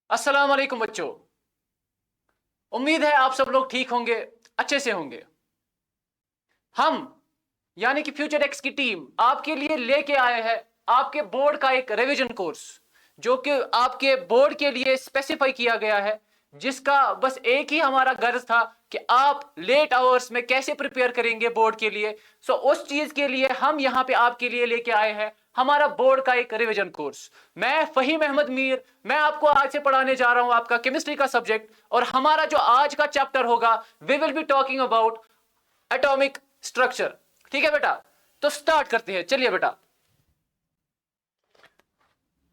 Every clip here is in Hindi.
अस्सलाम वालेकुम बच्चों। उम्मीद है आप सब लोग ठीक होंगे, अच्छे से होंगे। हम यानी कि फ्यूचर एक्स की टीम आपके लिए लेके आए हैं आपके बोर्ड का एक रिवीजन कोर्स, जो कि आपके बोर्ड के लिए स्पेसिफाई किया गया है, जिसका बस एक ही हमारा गर्ज था कि आप लेट आवर्स में कैसे प्रिपेयर करेंगे बोर्ड के लिए। सो उस चीज के लिए हम यहां पे आपके लिए लेके आए हैं हमारा बोर्ड का एक रिवीजन कोर्स। मैं फहीम अहमद मीर, मैं आपको आज से पढ़ाने जा रहा हूं आपका केमिस्ट्री का सब्जेक्ट, और हमारा जो आज का चैप्टर होगा we will be talking about atomic structure. ठीक है बेटा, तो स्टार्ट करते हैं। चलिए बेटा,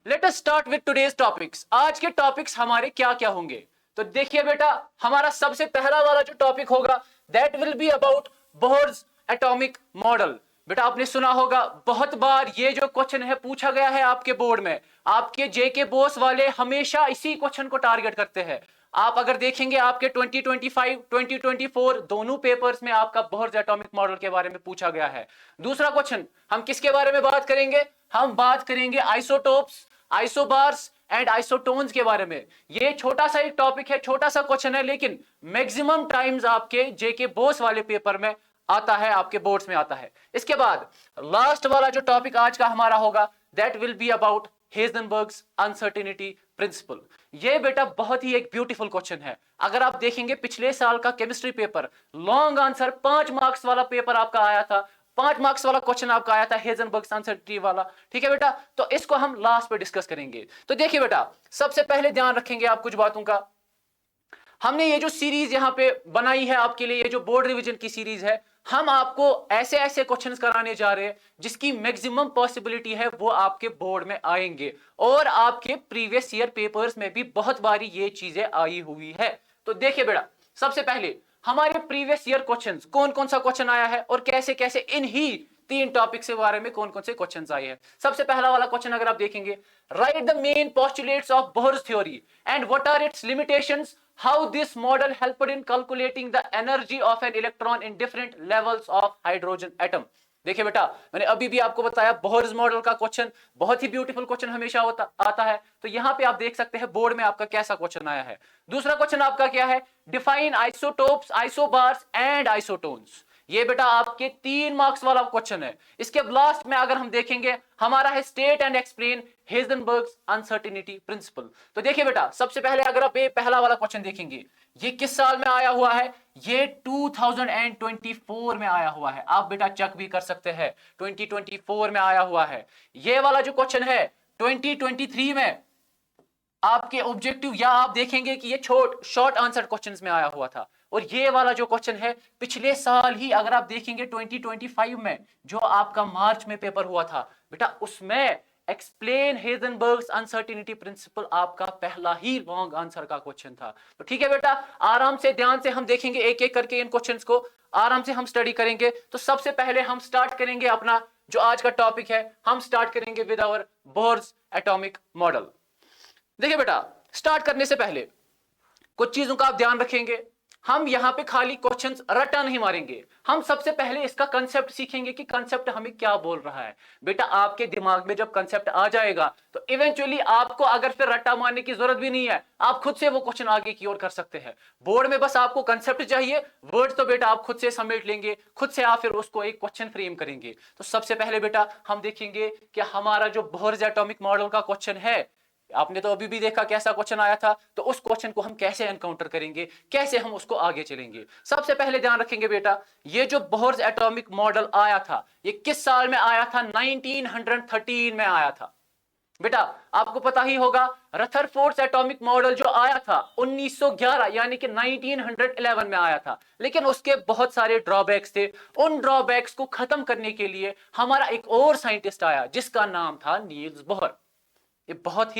let us start with today's topics. आज के टॉपिक्स हमारे क्या क्या होंगे? तो देखिए बेटा, हमारा सबसे पहला वाला जो टॉपिक होगा that will be about Bohr's atomic model. बेटा आपने सुना होगा, बहुत बार ये जो क्वेश्चन है पूछा गया है आपके बोर्ड में। आपके जेके बोस वाले हमेशा इसी क्वेश्चन को टारगेट करते हैं। आप अगर देखेंगे आपके 2025 2024 दोनों पेपर्स में आपका बोह्रस एटॉमिक मॉडल के बारे में पूछा गया है। दूसरा क्वेश्चन हम किसके बारे में बात करेंगे? हम बात करेंगे आइसोटोप्स, आइसोबार्स एंड आइसोटोन्स के बारे में। ये छोटा सा एक टॉपिक है, छोटा सा क्वेश्चन है, लेकिन मैक्सिमम टाइम्स आपके जेके बोस वाले पेपर में आता है, आपके बोर्ड्स में आता है। इसके बाद लास्ट वाला जो टॉपिक आज का हमारा होगा that will be about Heisenberg's uncertainty principle. ये बेटा बहुत ही एक ब्यूटीफुल क्वेश्चन है। अगर आप देखेंगे पिछले साल का chemistry paper, long answer 5 marks वाला पेपर आपका आया था, 5 मार्क्स वाला क्वेश्चन आपका आया था हेजनबर्ग्स अनसर्टेनिटी वाला। ठीक है बेटा, तो इसको हम लास्ट पे डिस्कस करेंगे। तो देखिए बेटा, सबसे पहले ध्यान रखेंगे आप कुछ बातों का। हमने ये जो सीरीज यहां पे बनाई है आपके लिए, ये जो बोर्ड रिवीजन की सीरीज है, हम आपको ऐसे ऐसे क्वेश्चंस कराने जा रहे हैं जिसकी मैक्सिमम पॉसिबिलिटी है वो आपके बोर्ड में आएंगे, और आपके प्रीवियस ईयर पेपर्स में भी बहुत बारी ये चीजें आई हुई है। तो देखिए बेटा, सबसे पहले हमारे प्रीवियस ईयर क्वेश्चंस, कौन कौन सा क्वेश्चन आया है और कैसे कैसे इन ही 3 टॉपिक के बारे में कौन कौन से क्वेश्चंस आए हैं। सबसे पहला वाला क्वेश्चन अगर आप देखेंगे, write the main postulates of Bohr's theory and what are its limitations, how this model helped in calculating the energy of an electron in different levels of hydrogen atom। देखिए बेटा, मैंने अभी भी आपको बताया बोह्रस मॉडल का क्वेश्चन बहुत ही ब्यूटीफुल क्वेश्चन हमेशा आता है। तो यहां पे आप देख सकते हैं बोर्ड में आपका कैसा क्वेश्चन आया है। दूसरा क्वेश्चन आपका क्या है? Define isotopes, isobars and isotones. ये बेटा आपके 3 मार्क्स वाला क्वेश्चन है। इसके लास्ट में अगर हम देखेंगे हमारा है state and explain Heisenberg's uncertainty principle. तो देखिए बेटा, सबसे पहले अगर आप ये पहला वाला क्वेश्चन देखेंगे, ये किस साल में आया हुआ है? ये 2024 में आया हुआ है। आप बेटा चेक भी कर सकते हैं, 2024 में आया हुआ है। ये वाला जो क्वेश्चन है 2023 में आपके ऑब्जेक्टिव, या आप देखेंगे कि ये शॉर्ट आंसर क्वेश्चंस में आया हुआ था। और ये वाला जो क्वेश्चन है पिछले साल ही अगर आप देखेंगे 2025 में जो आपका मार्च में पेपर हुआ था बेटा, उसमें एक्सप्लेन हेजनबर्ग्स अनसर्टेनिटी प्रिंसिपल आपका पहला ही लॉन्ग आंसर का क्वेश्चन था। तो ठीक है बेटा, आराम से ध्यान से हम देखेंगे एक एक करके इन क्वेश्चंस को, आराम से हम स्टडी करेंगे। तो सबसे पहले हम स्टार्ट करेंगे अपना जो आज का टॉपिक है, हम स्टार्ट करेंगे विद आवर बोह्रस एटॉमिक मॉडल। देखिए बेटा, स्टार्ट करने से पहले कुछ चीजों का आप ध्यान रखेंगे। हम यहां पे खाली क्वेश्चंस रट्टा नहीं मारेंगे, हम सबसे पहले इसका कंसेप्ट सीखेंगे कि कंसेप्ट हमें क्या बोल रहा है। बेटा आपके दिमाग में जब कंसेप्ट आ जाएगा तो इवेंचुअली आपको अगर फिर रट्टा मारने की जरूरत भी नहीं है, आप खुद से वो क्वेश्चन आगे की ओर कर सकते हैं। बोर्ड में बस आपको कंसेप्ट चाहिए, वर्ड तो बेटा आप खुद से समेट लेंगे, खुद से आप फिर उसको एक क्वेश्चन फ्रेम करेंगे। तो सबसे पहले बेटा हम देखेंगे कि हमारा जो बोह्रस एटॉमिक मॉडल का क्वेश्चन है, आपने तो अभी भी देखा कैसा क्वेश्चन आया था, तो उस क्वेश्चन को हम कैसे एनकाउंटर करेंगे, कैसे हम उसको आगे चलेंगे। सबसे पहले ध्यान रखेंगे बेटा, ये जो बोह्रस एटॉमिक मॉडल आया था ये किस साल में आया था? 1913 में आया था। बेटा आपको पता ही होगा रदरफोर्ड एटॉमिक मॉडल जो आया था 1911 यानी कि 1911 में आया था, लेकिन उसके बहुत सारे ड्रॉबैक्स थे। उन ड्रॉबैक्स को खत्म करने के लिए हमारा एक और साइंटिस्ट आया जिसका नाम था नील्स बोहर। ये बहुत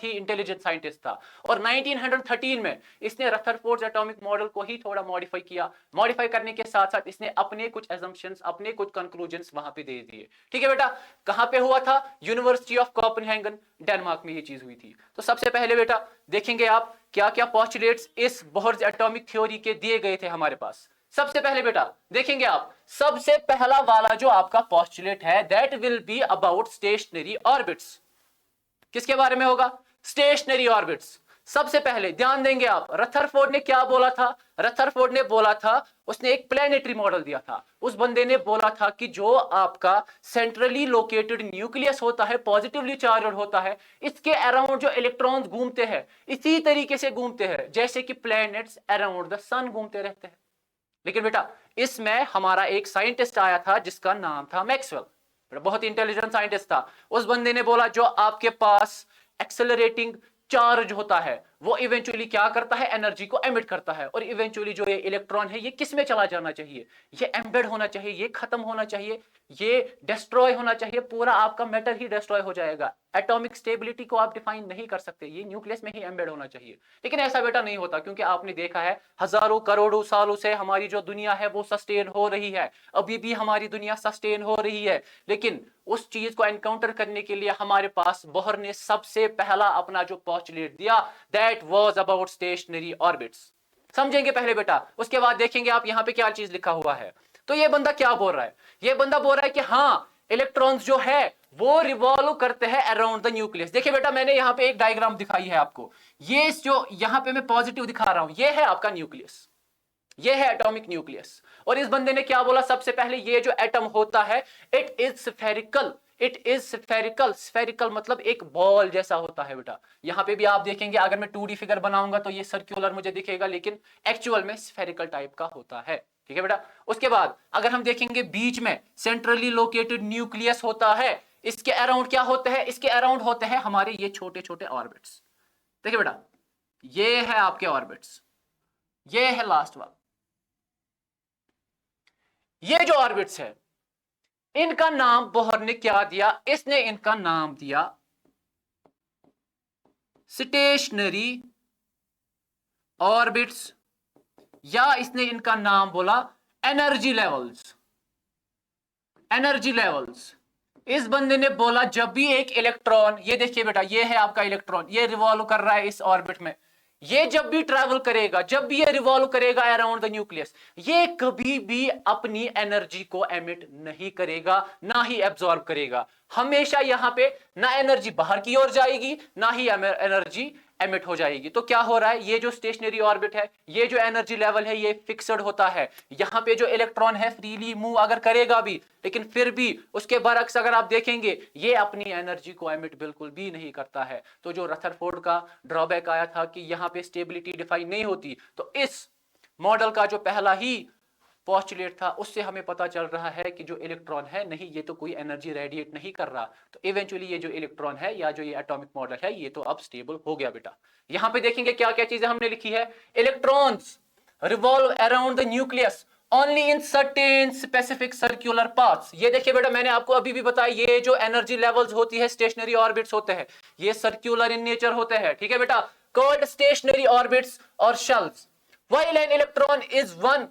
ही इंटेलिजेंट साइंटिस्ट था, और 1913 में इसने रदरफोर्ड एटॉमिक मॉडल को ही थोड़ा मॉडिफाई किया। मॉडिफाई करने के साथ साथ इसने अपने कुछ असम्पशंस, अपने कुछ कंक्लूजन्स वहां पे दे दिए। ठीक है बेटा, कहां पे हुआ था? यूनिवर्सिटी ऑफ कोपेनहेगन, डेनमार्क में ये चीज हुई थी। तो सबसे पहले बेटा देखेंगे आप क्या क्या पोस्टुलेट्स इस बोह्रस एटॉमिक थ्योरी के दिए गए थे हमारे पास। सबसे पहले बेटा देखेंगे आप, सबसे पहला वाला जो आपका पोस्टुलेट है that will be about stationary orbits. किसके बारे में होगा? Stationary orbits. सबसे पहले ध्यान देंगे आप, रथरफोर्ड ने क्या बोला था? रथरफोर्ड ने बोला था, उसने एक प्लेनेटरी मॉडल दिया था। उस बंदे ने बोला था कि जो आपका सेंट्रली लोकेटेड न्यूक्लियस होता है, पॉजिटिवली चार्ज होता है, इसके अराउंड जो इलेक्ट्रॉन्स घूमते हैं इसी तरीके से घूमते हैं जैसे कि प्लैनेट्स अराउंड द सन घूमते रहते हैं। लेकिन बेटा इसमें हमारा एक साइंटिस्ट आया था जिसका नाम था मैक्सवेल, बहुत इंटेलिजेंट साइंटिस्ट था। उस बंदे ने बोला जो आपके पास एक्सेलरेटिंग चार्ज होता है वो इवेंचुअली क्या करता है? एनर्जी को एमिट करता है, और इवेंचुअली जो ये इलेक्ट्रॉन है ये किस में चला जाना चाहिए? ये एम्बेड होना चाहिए, ये खत्म होना चाहिए, ये डिस्ट्रॉय होना चाहिए, पूरा आपका मैटर ही डिस्ट्रॉय हो जाएगा। एटॉमिक स्टेबिलिटी को आप डिफाइन नहीं कर सकते, ये न्यूक्लियस में ही एम्बेड होना चाहिए। लेकिन ऐसा बेटा नहीं होता, क्योंकि आपने देखा है हजारों करोड़ों सालों से हमारी जो दुनिया है वो सस्टेन हो रही है, अभी भी हमारी दुनिया सस्टेन हो रही है। लेकिन उस चीज को एनकाउंटर करने के लिए हमारे पास बोहर ने सबसे पहला अपना जो पोस्टुलेट दिया, that was about stationary orbits. समझेंगे पहले बेटा, उसके बाद देखेंगे आप यहां पे क्या चीज लिखा हुआ है। तो ये बंदा क्या बोल रहा है? ये बंदा बोल रहा है कि हाँ, इलेक्ट्रॉन्स जो है वो रिवॉल्व करते हैं अराउंड द न्यूक्लियस। देखिए बेटा मैंने यहां पे एक डायग्राम दिखाई है आपको, ये जो यहां पे मैं पॉजिटिव दिखा रहा हूं ये है आपका न्यूक्लियस, ये है एटॉमिक न्यूक्लियस। और इस बंदे ने क्या बोला? सबसे पहले ये जो एटम होता है it is spherical, it is spherical. Spherical मतलब एक बॉल जैसा होता है बेटा। यहां पे भी आप देखेंगे अगर मैं 2D फिगर बनाऊंगा तो ये सर्कुलर मुझे दिखेगा, लेकिन एक्चुअल में स्फेरिकल टाइप का होता है। ठीक है बेटा। उसके बाद अगर हम देखेंगे बीच में सेंट्रली लोकेटेड न्यूक्लियस होता है, इसके अराउंड क्या होते हैं? इसके अराउंड होते हैं हमारे ये छोटे छोटे ऑर्बिट्स। देखिए बेटा ये है आपके ऑर्बिट्स, ये है लास्ट वाला। ये जो ऑर्बिट्स है इनका नाम बोहर ने क्या दिया? इसने इनका नाम दिया स्टेशनरी ऑर्बिट्स, या इसने इनका नाम बोला एनर्जी लेवल्स। Energy levels. इस बंदे ने बोला जब भी एक इलेक्ट्रॉन, ये देखिए बेटा ये है आपका इलेक्ट्रॉन, ये रिवॉल्व कर रहा है इस ऑर्बिट में, ये जब भी ट्रैवल करेगा, जब भी ये रिवॉल्व करेगा अराउंड द न्यूक्लियस, ये कभी भी अपनी एनर्जी को एमिट नहीं करेगा, ना ही एब्जॉर्ब करेगा। हमेशा यहां पे ना एनर्जी बाहर की ओर जाएगी, ना ही एनर्जी एमिट हो जाएगी। तो क्या हो रहा है? ये जो स्टेशनरी ऑर्बिट है, ये जो एनर्जी लेवल है ये फिक्स्ड होता है। यहां पे जो इलेक्ट्रॉन है फ्रीली मूव अगर करेगा भी, लेकिन फिर भी उसके बरक्स अगर आप देखेंगे ये अपनी एनर्जी को एमिट बिल्कुल भी नहीं करता है। तो जो रथरफोर्ड का ड्रॉबैक आया था कि यहां पे स्टेबिलिटी डिफाइन नहीं होती, तो इस मॉडल का जो पहला ही पोस्टुलेट था उससे हमें पता चल रहा है कि जो इलेक्ट्रॉन है नहीं, ये तो कोई एनर्जी रेडिएट नहीं कर रहा। तो इवेंचुअली ये जो इलेक्ट्रॉन है या जो ये एटॉमिक मॉडल है ये तो अब स्टेबल हो गया बेटा। यहां पे देखेंगे क्या क्या चीजें हमने लिखी है। Electrons revolve around the nucleus only in certain specific circular paths. ये देखिए बेटा मैंने आपको अभी भी बताया, ये जो एनर्जी लेवल्स होती है स्टेशनरी ऑर्बिट्स होते हैं ये सर्कुलर इन नेचर होते हैं। ठीक है बेटा, कॉल्ड स्टेशनरी ऑर्बिट्स और shells. While an electron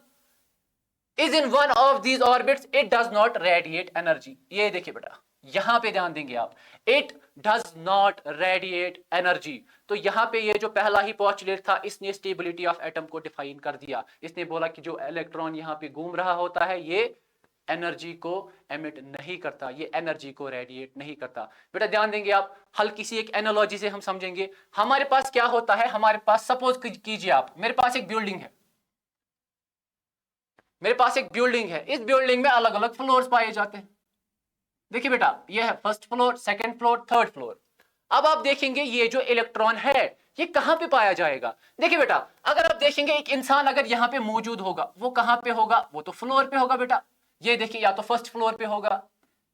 is in one of these orbits it does not radiate energy। ये देखिए बेटा यहां पे ध्यान देंगे आप, it does not radiate energy। तो यहां पे ये जो पहला ही पोस्टुलेट था इसने स्टेबिलिटी ऑफ एटम को डिफाइन कर दिया। इसने बोला कि जो इलेक्ट्रॉन यहां पे घूम रहा होता है ये एनर्जी को एमिट नहीं करता, ये एनर्जी को रेडिएट नहीं करता। बेटा ध्यान देंगे आप, हल्की सी एक एनालॉजी से हम समझेंगे। हमारे पास क्या होता है, हमारे पास सपोज कीजिए आप, मेरे पास एक बिल्डिंग है, मेरे पास एक बिल्डिंग है, इस बिल्डिंग में अलग अलग फ्लोर्स पाए जाते हैं। देखिए बेटा ये है first floor, second floor, third floor. अब आप देखेंगे ये जो इलेक्ट्रॉन है ये कहां पे पाया जाएगा। देखिए बेटा अगर आप देखेंगे एक इंसान अगर यहां पे मौजूद होगा वो कहां पे होगा? वो तो फ्लोर पे होगा बेटा। ये देखिए या तो फर्स्ट फ्लोर पे होगा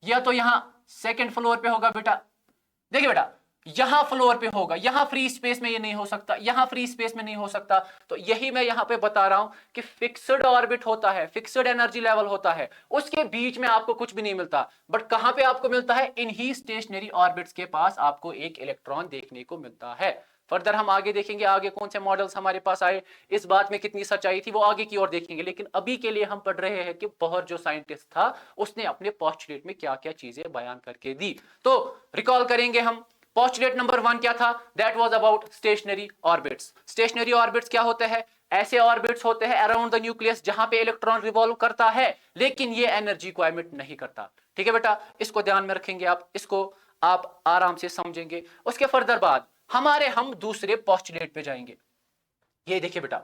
या तो यहां सेकंड फ्लोर पे होगा बेटा। देखिए बेटा यहां फ्लोर पे होगा, यहां फ्री स्पेस में ये नहीं हो सकता, यहां फ्री स्पेस में नहीं हो सकता। तो यही मैं यहां पे बता रहा हूं कि फिक्स्ड ऑर्बिट होता है, फिक्स्ड एनर्जी लेवल होता है, उसके बीच में आपको कुछ भी नहीं मिलता। बट कहां पे आपको मिलता है? इन्हीं स्टेशनरी ऑर्बिट्स के पास आपको एक इलेक्ट्रॉन देखने को मिलता है। फर्दर हम आगे देखेंगे आगे कौन से मॉडल्स हमारे पास आए, इस बात में कितनी सच्चाई थी वो आगे की ओर देखेंगे। लेकिन अभी के लिए हम पढ़ रहे हैं कि बोहर जो साइंटिस्ट था उसने अपने पोस्टुलेट में क्या क्या चीजें बयान करके दी। तो रिकॉल करेंगे हम, पोस्टुलेट नंबर 1 क्या था? That was about stationary orbits. Stationary orbits क्या होते हैं? ऐसे ऑर्बिट्स होते हैं अराउंड द न्यूक्लियस जहां पे इलेक्ट्रॉन रिवॉल्व करता है लेकिन ये एनर्जी को एमिट नहीं करता। ठीक है बेटा, इसको ध्यान में रखेंगे आप, इसको आप आराम से समझेंगे। उसके फर्दर बाद हम दूसरे पोस्टुलेट पे जाएंगे। ये देखिए बेटा,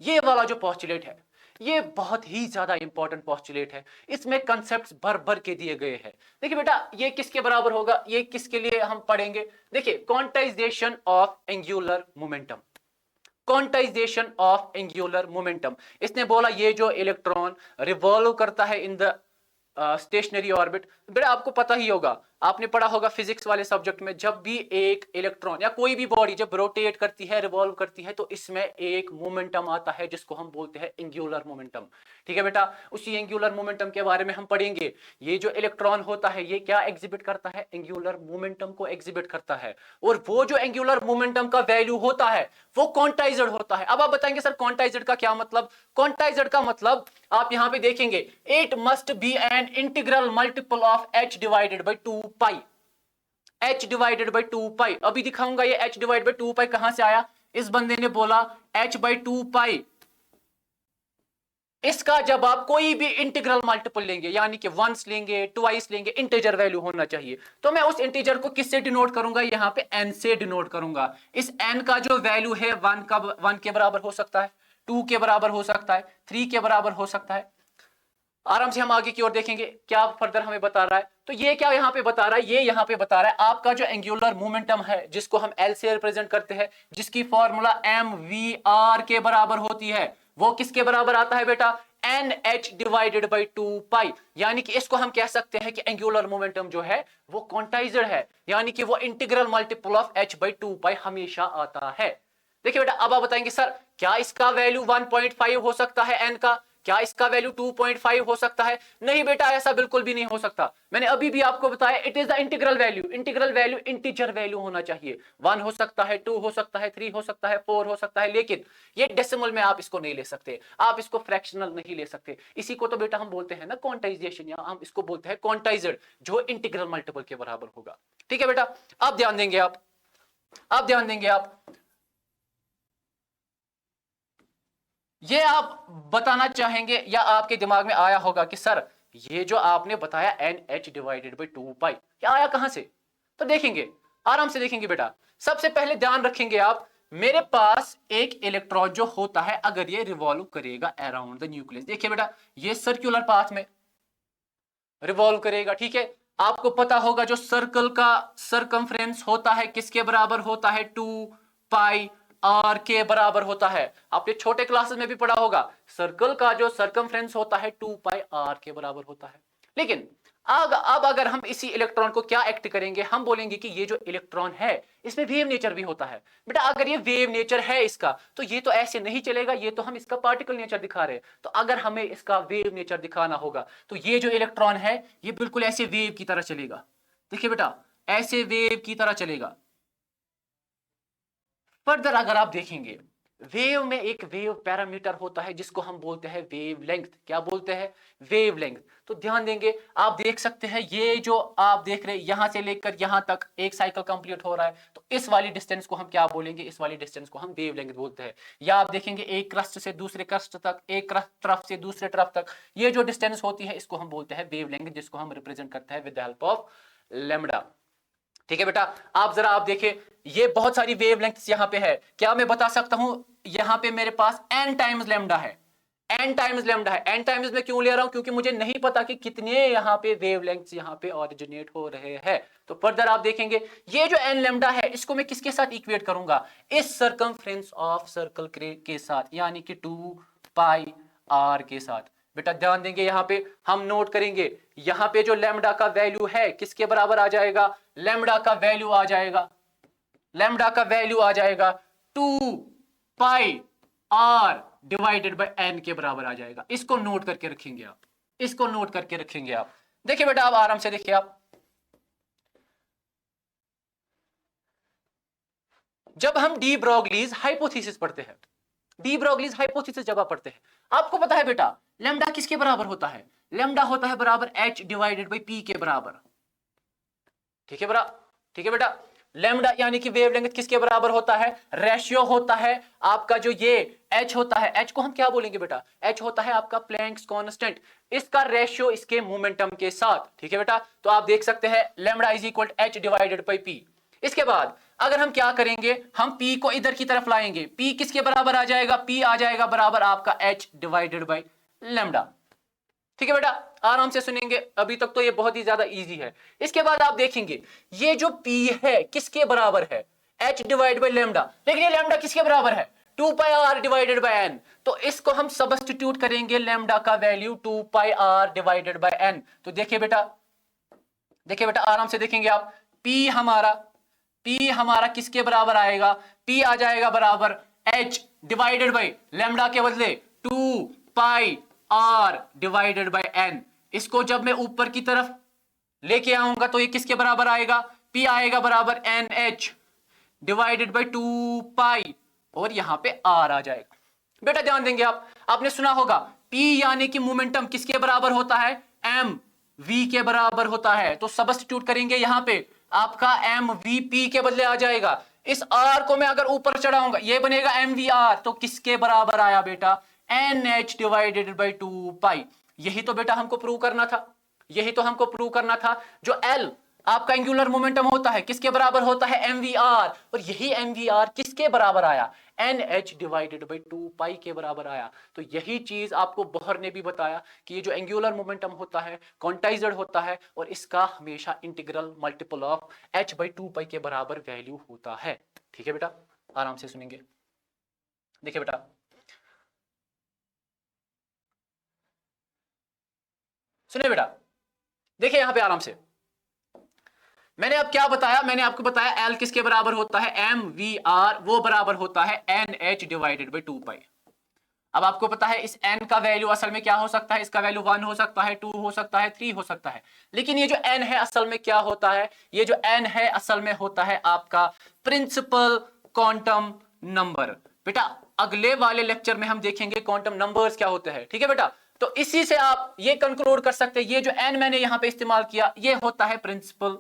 ये वाला जो पोस्टुलेट है ये बहुत ही ज्यादा इंपॉर्टेंट पोस्टुलेट है, इसमें कंसेप्ट्स भर भर के दिए गए हैं। देखिए बेटा, ये किसके बराबर होगा, ये किसके लिए हम पढ़ेंगे। देखिए, quantization of angular momentum, quantization of angular momentum. इसने बोला ये जो इलेक्ट्रॉन रिवॉल्व करता है इन द स्टेशनरी ऑर्बिट। बेटा आपको पता ही होगा, आपने पढ़ा होगा फिजिक्स वाले सब्जेक्ट में, जब भी एक इलेक्ट्रॉन या कोई भी बॉडी जब रोटेट करती है, रिवॉल्व करती है, तो इसमें एक मोमेंटम आता है जिसको हम बोलते हैं एंगुलर मोमेंटम। ठीक है बेटा, उसी एंगुलर मोमेंटम के बारे में हम पढ़ेंगे। ये जो इलेक्ट्रॉन होता है ये क्या एग्जिबिट करता है, एंगुलर मोमेंटम को एग्जिबिट करता है, और वो जो एंगुलर मोमेंटम का वैल्यू होता है वो क्वांटाइज्ड होता है। अब आप बताएंगे सर क्वांटाइज्ड का क्या मतलब। क्वांटाइज्ड का मतलब आप यहां पे देखेंगे, it must be an integral multiple of h divided by 2 pi, h divided by 2 पाई। अभी दिखाऊंगा ये h डिवाइडेड बाई 2 पाई कहां से आया। इस बंदे ने बोला h बाई 2 पाई, इसका जब आप कोई भी इंटीग्रल मल्टीपल लेंगे, यानी कि वंस लेंगे, ट्वाइस लेंगे, इंटीजर वैल्यू होना चाहिए। तो मैं उस इंटीजर को किससे डिनोट करूंगा, यहां पे n से डिनोट करूंगा। इस n का जो वैल्यू है 1 के बराबर हो सकता है, 2 के बराबर हो सकता है, 3 के बराबर हो सकता है। आराम से हम आगे की ओर देखेंगे क्या फर्दर हमें बता रहा है। तो ये क्या यहां पे बता रहा है, ये यहां पे बता रहा है आपका जो एंगुलर मोमेंटम है, जिसको हम L से रिप्रेजेंट करते हैं, जिसकी फॉर्मूला mvr के बराबर होती है, वो किसके बराबर आता है बेटा, NH डिवाइडेड बाई 2 पाई। यानी कि इसको हम कह सकते हैं कि एंगुलर मोमेंटम जो है वो क्वांटाइज्ड है, यानी कि वो integral multiple of h by 2 पाई हमेशा आता है। देखिए बेटा, अब आप बताएंगे सर क्या इसका वैल्यू 1.5 हो सकता है n का, क्या इसका वैल्यू 2.5 हो सकता है। नहीं बेटा, ऐसा बिल्कुल भी नहीं हो सकता। मैंने अभी भी आपको बताया it is the integral value, integral value integer value होना चाहिए। 1 हो सकता है, 2 हो सकता है, 3 हो सकता है, 4 हो सकता है, लेकिन ये डेसिमल में आप इसको नहीं ले सकते, आप इसको फ्रैक्शनल नहीं ले सकते। इसी को तो बेटा हम बोलते हैं ना क्वांटाइजेशन, या हम इसको बोलते हैं क्वांटाइज्ड, जो इंटीग्रल मल्टीपल के बराबर होगा। ठीक है बेटा, अब ध्यान देंगे आप, अब ध्यान देंगे आप, ये आप बताना चाहेंगे या आपके दिमाग में आया होगा कि सर ये जो आपने बताया NH डिवाइडेड बाई 2 पाई, क्या आया कहां से। तो देखेंगे, आराम से देखेंगे बेटा। सबसे पहले ध्यान रखेंगे आप, मेरे पास एक इलेक्ट्रॉन जो होता है, अगर ये रिवॉल्व करेगा अराउंड द न्यूक्लियस, देखिए बेटा ये सर्कुलर पाथ में रिवॉल्व करेगा। ठीक है, आपको पता होगा जो सर्कल का सर्कमफ्रेंस होता है किसके बराबर होता है, 2 पाई r के बराबर होता है। आपने छोटे क्लासेस में भी पढ़ा होगा, सर्कल का जो सर्कमफ्रेंस होता है 2 पाई r के बराबर होता है। लेकिन अब अगर हम इसी इलेक्ट्रॉन को क्या एक्ट करेंगे, हम बोलेंगे कि ये जो इलेक्ट्रॉन है इसमें वेव नेचर भी होता है। बेटा अगर ये वेव नेचर है इसका, तो ये तो ऐसे नहीं चलेगा, ये तो हम इसका पार्टिकल नेचर दिखा रहे हैं। तो अगर हमें इसका वेव नेचर दिखाना होगा, तो ये जो इलेक्ट्रॉन है ये बिल्कुल ऐसे वेव की तरह चलेगा। देखिए बेटा, ऐसे वेव की तरह चलेगा। फर्दर अगर आप देखेंगे, वेव में एक वेव पैरामीटर होता है जिसको हम बोलते हैं वेव लेंथ। क्या बोलते हैं, वेव लेंथ। तो ध्यान देंगे, आप देख सकते हैं ये जो आप देख रहे हैं यहां से लेकर यहां तक एक साइकिल कंप्लीट हो रहा है, तो इस वाली डिस्टेंस को हम क्या बोलेंगे, इस वाली डिस्टेंस को हम वेव लेंथ बोलते हैं। या आप देखेंगे एक क्रस्ट से दूसरे क्रस्ट तक, एक तरफ से दूसरे तरफ तक, ये जो डिस्टेंस होती है इसको हम बोलते हैं वेव लेंथ, जिसको हम रिप्रेजेंट करते हैं with the help of lambda. ठीक है बेटा, आप देखिए ये बहुत सारी वेवलेंथ्स यहां पे है। क्या मैं बता सकता हूं, यहां पे मेरे पास n टाइम्स लैम्डा है, n टाइम्स लैम्डा है। n टाइम्स में क्यों ले रहा हूं, क्योंकि मुझे नहीं पता कि कितने यहां पे वेवलेंथ्स यहां पे ऑरिजिनेट हो रहे हैं। तो फर्दर आप देखेंगे ये जो n लैम्डा है इसको मैं किसके साथ इक्वेट करूंगा, इस सर्कमफ्रेंस ऑफ सर्कल के साथ, यानी कि 2 पाई r के साथ। बेटा ध्यान देंगे, यहां पे हम नोट करेंगे, यहां पे जो लैम्डा का वैल्यू है किसके बराबर आ जाएगा, लैम्डा का वैल्यू आ जाएगा, लैम्डा का वैल्यू आ जाएगा 2 पाई r डिवाइडेड बाय n के बराबर आ जाएगा। इसको नोट करके रखेंगे आप, इसको नोट करके रखेंगे आप। देखिए बेटा, आप आराम से देखिए, आप जब हम डी ब्रोगलीज हाइपोथेसिस पढ़ते हैं, डी ब्रोगलीज हाइपोथेसिस जब आप पढ़ते हैं, आपको पता है बेटा लैम्डा किसके बराबर होता है, लैम्डा होता है बराबर h डिवाइडेड बाई p के बराबर। ठीक है बेटा, लैम्डा यानी कि वेवलेंथ किसके बराबर होता है, रेशियो होता है आपका जो ये h होता है, h को हम क्या बोलेंगे बेटा, h होता है आपका प्लैंक्स कांस्टेंट, इसका रेशियो इसके मोमेंटम के साथ। ठीक है बेटा, तो आप देख सकते हैं lambda is equal h divided by p। इसके बाद अगर हम क्या करेंगे, हम P को इधर की तरफ लाएंगे, P किसके बराबर आ जाएगा, P आ जाएगा बराबर आपका H डिवाइडेड बाई लैम्डा। ठीक है बेटा, आराम से सुनेंगे, अभी तक तो ये बहुत ही ज्यादा इजी है। इसके बाद आप देखेंगे ये जो P है किसके बराबर है, H डिवाइड बाई लैम्डा, लेकिन ये लैम्डा किसके बराबर है, 2 पाई r डिवाइडेड बाय n। तो इसको हम सबस्टिट्यूट करेंगे, लैम्डा का value 2 pi r divided by n। तो देखिए बेटा आराम से देखेंगे आप, P हमारा किसके बराबर आएगा, P आ जाएगा बराबर H डिवाइडेड बाई लैम्डा के बदले 2 पाई r डिवाइडेड बाय n। इसको जब मैं ऊपर की तरफ लेके आऊंगा तो ये किसके बराबर आएगा, P आएगा बराबर NH डिवाइडेड बाई 2 पाई और यहां पे r आ जाएगा। बेटा ध्यान देंगे आप, आपने सुना होगा P यानी कि मोमेंटम किसके बराबर होता है, m v के बराबर होता है। तो सबस्टिट्यूट करेंगे यहां पे, आपका m v p के बदले आ जाएगा। इस r को मैं अगर ऊपर चढ़ाऊंगा ये बनेगा m v r, तो किसके बराबर आया बेटा, NH डिवाइडेड बाई 2 पाई। यही तो बेटा हमको प्रूव करना था, जो L आपका एंगुलर मोमेंटम होता है किसके बराबर होता है, mvr, और यही mvr किसके बराबर आया, nh डिवाइडेड बाई 2 पाई के बराबर आया। तो यही चीज आपको बोहर ने भी बताया कि ये जो एंगुलर मोमेंटम होता है क्वांटाइज्ड होता है और इसका हमेशा integral multiple of h by 2 पाई के बराबर वैल्यू होता है। ठीक है बेटा, आराम से सुनेंगे। देखिए बेटा, सुनिए बेटा, देखिए यहां पे आराम से, मैंने अब क्या बताया, मैंने आपको बताया L किसके बराबर होता है, mvr, वो बराबर होता है nh डिवाइडेड बाई 2 पाई। अब आपको पता है इस n का वैल्यू असल में क्या हो सकता है, इसका वैल्यू 1 हो सकता है, 2 हो सकता है, 3 हो सकता है, लेकिन ये जो n है असल में क्या होता है, ये जो n है असल में होता है आपका प्रिंसिपल क्वांटम नंबर। बेटा अगले वाले लेक्चर में हम देखेंगे क्वांटम नंबर्स क्या होते हैं। ठीक है बेटा, तो इसी से आप ये कंक्लूड कर सकते हैं, ये जो n मैंने यहां पे इस्तेमाल किया ये होता है प्रिंसिपल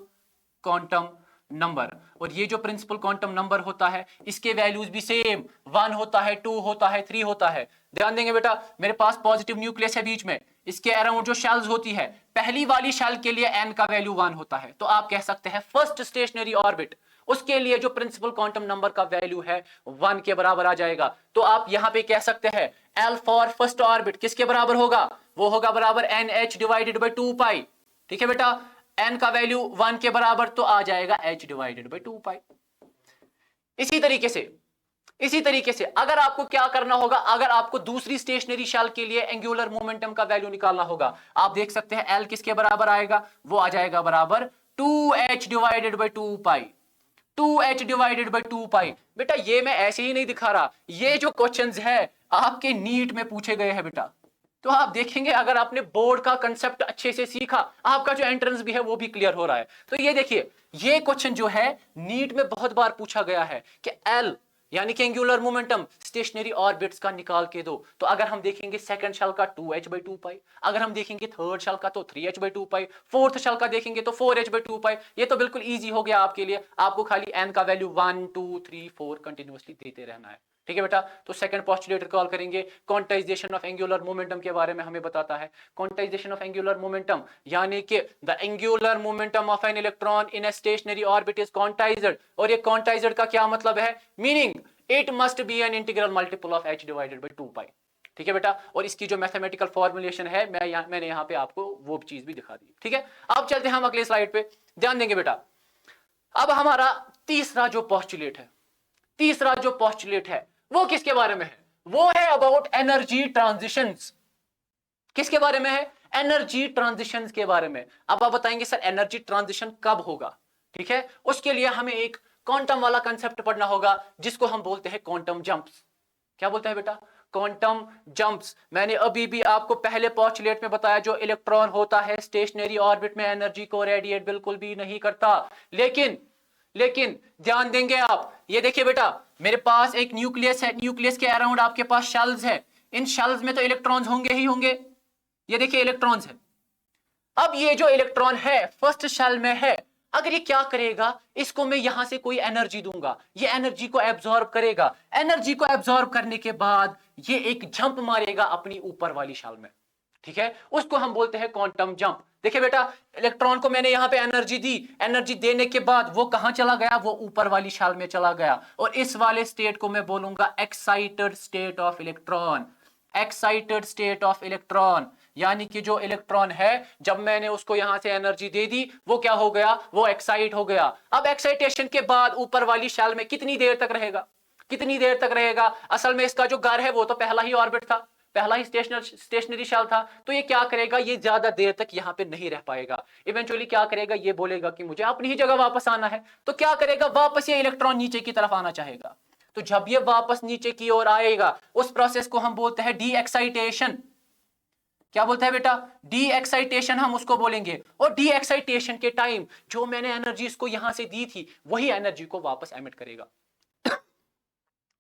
क्वांटम नंबर, और ये जो प्रिंसिपल क्वांटम नंबर होता है इसके वैल्यूज भी सेम, 1 होता है, 2 होता है, 3 होता है। ध्यान देंगे बेटा, मेरे पास पॉजिटिव न्यूक्लियस है बीच में, इसके अराउंड जो शेल्स होती है, पहली वाली शेल के लिए n का वैल्यू 1 होता है, तो आप कह सकते हैं फर्स्ट स्टेशनरी ऑर्बिट, उसके लिए जो प्रिंसिपल क्वांटम नंबर का वैल्यू है 1 के बराबर आ जाएगा। तो आप यहां पे कह सकते हैं L फॉर फर्स्ट ऑर्बिट किसके बराबर होगा, वो होगा बराबर NH डिवाइडेड बाई 2 पाई। ठीक है बेटा, n का वैल्यू 1 के बराबर तो आ जाएगा h डिवाइडेड बाई 2 पाई। इसी तरीके से अगर आपको क्या करना होगा, अगर आपको दूसरी स्टेशनरी शेल के लिए एंगुलर मोमेंटम का वैल्यू निकालना होगा, आप देख सकते हैं L किसके बराबर आएगा, वो आ जाएगा बराबर 2h divided by 2 pi, 2h divided by 2 पाई। बेटा ये मैं ऐसे ही नहीं दिखा रहा, ये जो क्वेश्चंस है आपके नीट में पूछे गए हैं बेटा, तो आप देखेंगे अगर आपने बोर्ड का कंसेप्ट अच्छे से सीखा, आपका जो एंट्रेंस भी है वो भी क्लियर हो रहा है। तो ये देखिए, ये क्वेश्चन जो है नीट में बहुत बार पूछा गया है कि एल यानी कि एंगुलर मोमेंटम स्टेशनरी ऑर्बिट्स का निकाल के दो। तो अगर हम देखेंगे सेकंड शेल का 2h बाई 2 पाई, अगर हम देखेंगे थर्ड शेल का तो 3h by 2 pi, fourth shell का देखेंगे तो 4h बाई 2 पाई। ये तो बिल्कुल इजी हो गया आपके लिए, आपको खाली n का वैल्यू 1 2 3 4 कंटिन्यूअसली देते रहना है। ठीक है बेटा, तो सेकंड पोस्टुलेट रिकॉल करेंगे, क्वांटाइजेशन ऑफ एंगुलर मोमेंटम के बारे में हमें बताता है। क्वांटाइजेशन ऑफ एंगुलर मोमेंटम यानी कि the angular momentum of an electron in a stationery orbit is quantized. और ये क्वांटाइज्ड का क्या मतलब है, meaning it must be an integral multiple of h divided bye 2 पाई। ठीक है बेटा, और इसकी जो मैथमेटिकल फॉर्मुलेशन है मैंने यहां पे आपको वो चीज भी दिखा दी। ठीक है, अब चलते हैं हम अगले स्लाइड पे, ध्यान देंगे बेटा। अब हमारा तीसरा जो पोस्टुलेट है वो किसके बारे में है, वो है अबाउट एनर्जी ट्रांजिशंस। किसके बारे में है, एनर्जी ट्रांजिशंस के बारे में। अब आप बताएंगे सर एनर्जी ट्रांजिशन कब होगा। ठीक है, उसके लिए हमें एक क्वांटम वाला कंसेप्ट पढ़ना होगा जिसको हम बोलते हैं क्वांटम जंप्स। क्या बोलते हैं बेटा, क्वांटम जंप्स। मैंने अभी भी आपको पहले पोस्टुलेट में बताया, जो इलेक्ट्रॉन होता है स्टेशनरी ऑर्बिट में एनर्जी को रेडिएट बिल्कुल भी नहीं करता। लेकिन ध्यान देंगे आप, ये देखिए बेटा, मेरे पास एक न्यूक्लियस है, न्यूक्लियस के अराउंड आपके पास शेल्स है, इन शेल्स में तो इलेक्ट्रॉन्स होंगे ही होंगे। ये देखिए इलेक्ट्रॉन्स है। अब ये जो इलेक्ट्रॉन है फर्स्ट शेल में है, अगर ये क्या करेगा, इसको मैं यहां से कोई एनर्जी दूंगा, ये एनर्जी को एब्जॉर्ब करेगा। एनर्जी को एब्जॉर्ब करने के बाद ये एक जंप मारेगा अपनी ऊपर वाली शेल में। ठीक है, उसको हम बोलते हैं क्वांटम जंप। देखिए बेटा, इलेक्ट्रॉन को मैंने यहां पे एनर्जी दी, एनर्जी देने के बाद वो कहां चला गया, वो ऊपर वाली शाल में चला गया, और इस वाले स्टेट को मैं बोलूंगा excited state of electron. Excited state of electron, यानी कि जो इलेक्ट्रॉन है, जब मैंने उसको यहां से एनर्जी दे दी, वो क्या हो गया, वो एक्साइट हो गया। अब एक्साइटेशन के बाद ऊपर वाली शैल में कितनी देर तक रहेगा, कितनी देर तक रहेगा? असल में इसका जो घर है वो तो पहला ही ऑर्बिट था, पहला ही स्टेशनरी शैल था, तो ये क्या करेगा, ये ज्यादा देर तक यहां पे नहीं रह पाएगा। इवेंचुअली क्या करेगा, ये बोलेगा कि मुझे अपनी ही जगह वापस आना है, तो क्या करेगा, वापस ये इलेक्ट्रॉन नीचे की तरफ आना चाहेगा। तो जब ये वापस नीचे की ओर आएगा, उस प्रोसेस को हम बोलते हैं डी एक्साइटेशन। क्या बोलते हैं बेटा, डी एक्साइटेशन हम उसको बोलेंगे। और डी एक्साइटेशन के टाइम जो मैंने एनर्जी इसको यहां से दी थी, वही एनर्जी को वापस एमिट करेगा।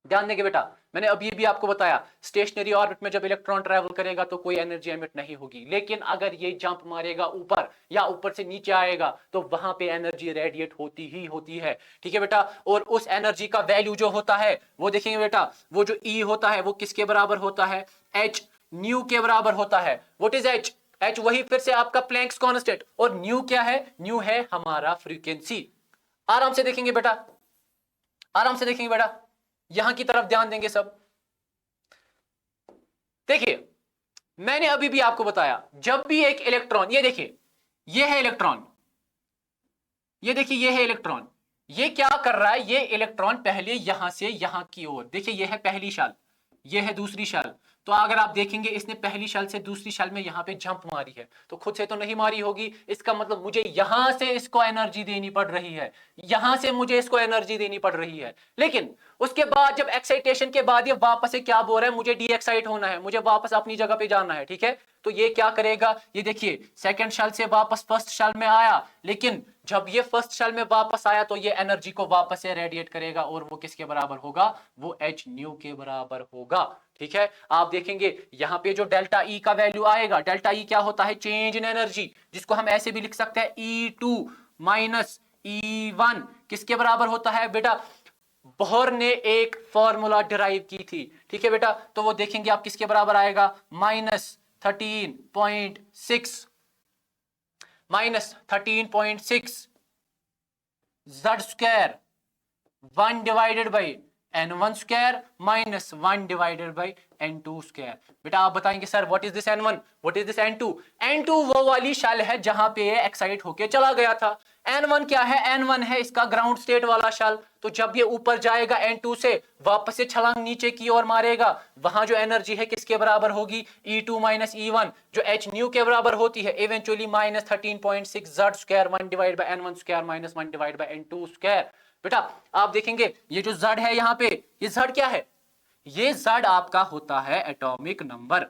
ध्यान देंगे बेटा, मैंने अभी भी आपको बताया, स्टेशनरी ऑर्बिट में जब इलेक्ट्रॉन ट्रैवल करेगा तो कोई एनर्जी एमिट नहीं होगी, लेकिन अगर ये जंप मारेगा ऊपर या ऊपर से नीचे आएगा तो वहां पे एनर्जी रेडिएट होती ही होती है। ठीक है बेटा, और उस एनर्जी का वैल्यू जो होता है वो देखेंगे बेटा, वो जो ई होता है वो किसके बराबर होता है, एच न्यू के बराबर होता है। What is H? एच वही फिर से आपका प्लैंक्स कांस्टेंट, और न्यू क्या है, न्यू है हमारा फ्रीक्वेंसी। आराम से देखेंगे बेटा, आराम से देखेंगे बेटा, यहां की तरफ ध्यान देंगे सब। देखिए, मैंने अभी भी आपको बताया, जब भी एक इलेक्ट्रॉन, ये देखिए, ये है इलेक्ट्रॉन, ये देखिए, ये है इलेक्ट्रॉन, ये क्या कर रहा है, ये इलेक्ट्रॉन पहले यहां से यहां की ओर, देखिए ये है पहली शाल, ये है दूसरी शाल, तो अगर आप देखेंगे इसने पहली शाल से दूसरी शाल में यहां पे जंप मारी है, तो खुद से तो नहीं मारी होगी, इसका मतलब मुझे यहां से इसको एनर्जी देनी पड़ रही है, यहां से मुझे इसको एनर्जी देनी पड़ रही है। लेकिन उसके बाद जब एक्साइटेशन के बाद ये वापस से क्या बोल रहा है, मुझे डी एक्साइट होना है, मुझे वापस अपनी जगह पे जाना है। ठीक है, तो ये क्या करेगा, ये देखिए सेकंड शेल से वापस फर्स्ट शेल में आया, लेकिन जब ये फर्स्ट शेल में वापस आया तो ये एनर्जी को वापस से रेडिएट करेगा, और वो किसके बराबर होगा, वो एच न्यू के बराबर होगा। ठीक है, आप देखेंगे यहां पे जो डेल्टा ई का वैल्यू आएगा, डेल्टा ई क्या होता है, चेंज इन एनर्जी, जिसको हम ऐसे भी लिख सकते हैं E2 माइनस E1 किसके बराबर होता है बेटा, बोहर ने एक फॉर्मूला डिराइव की थी। ठीक है बेटा, तो वो देखेंगे आप किसके बराबर आएगा, -13.6 Z square 1 divided by N1 square minus 1 divided by N2 square. बेटा आप बताएंगे sir what is this N1, what is this N2? N2 वो वाली शैल है जहां पे ये एक्साइट होके चला गया था। N1 क्या है, N1 है इसका ग्राउंड स्टेट वाला शैल, तो जब ये ऊपर जाएगा N2 से, वापस से छलांग नीचे की ओर मारेगा, वहां जो एनर्जी है किसके बराबर होगी, E2 माइनस E1, जो H न्यू के बराबर होती है eventually -13.6 Z square 1 divide by N1 square minus 1 divide by N2 square. बेटा आप देखेंगे ये जो Z है यहां पे, ये Z क्या है, ये Z आपका होता है एटॉमिक नंबर।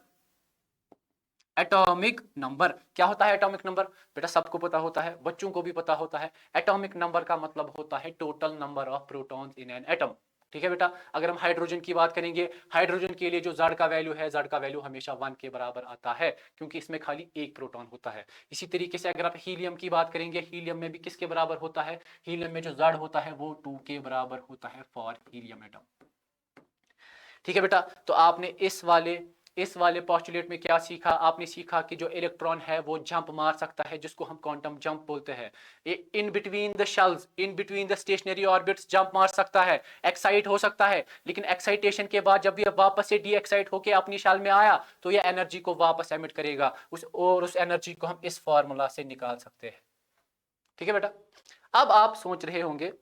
एटॉमिक नंबर क्या होता है, एटॉमिक नंबर बेटा सबको पता होता है, बच्चों को भी पता होता है। एटॉमिक नंबर का मतलब होता है total number of protons in an atom. ठीक है बेटा, अगर हम हाइड्रोजन की बात करेंगे, हाइड्रोजन के लिए जो Z का वैल्यू है, Z का वैल्यू हमेशा 1 के बराबर आता है, क्योंकि इसमें खाली एक प्रोटॉन होता है। इसी तरीके से अगर आप हीलियम की बात करेंगे, हीलियम में भी किसके बराबर होता है, हीलियम में जो Z होता है वो 2 के बराबर होता है फॉर हीलियम एटम। ठीक है बेटा, तो आपने इस वाले पोस्टुलेट में क्या सीखा, आपने सीखा कि जो इलेक्ट्रॉन है वो जंप मार सकता है, जिसको हम क्वांटम जंप बोलते हैं। In between the shells, in between the stationary orbits jump मार सकता है, एक्साइट हो सकता है, लेकिन एक्साइटेशन के बाद जब ये वापस से डी एक्साइट होकर अपनी शेल में आया तो ये एनर्जी को वापस एमिट करेगा, उस एनर्जी को हम इस फॉर्मूला से निकाल सकते हैं। ठीक है बेटा, अब आप सोच रहे होंगे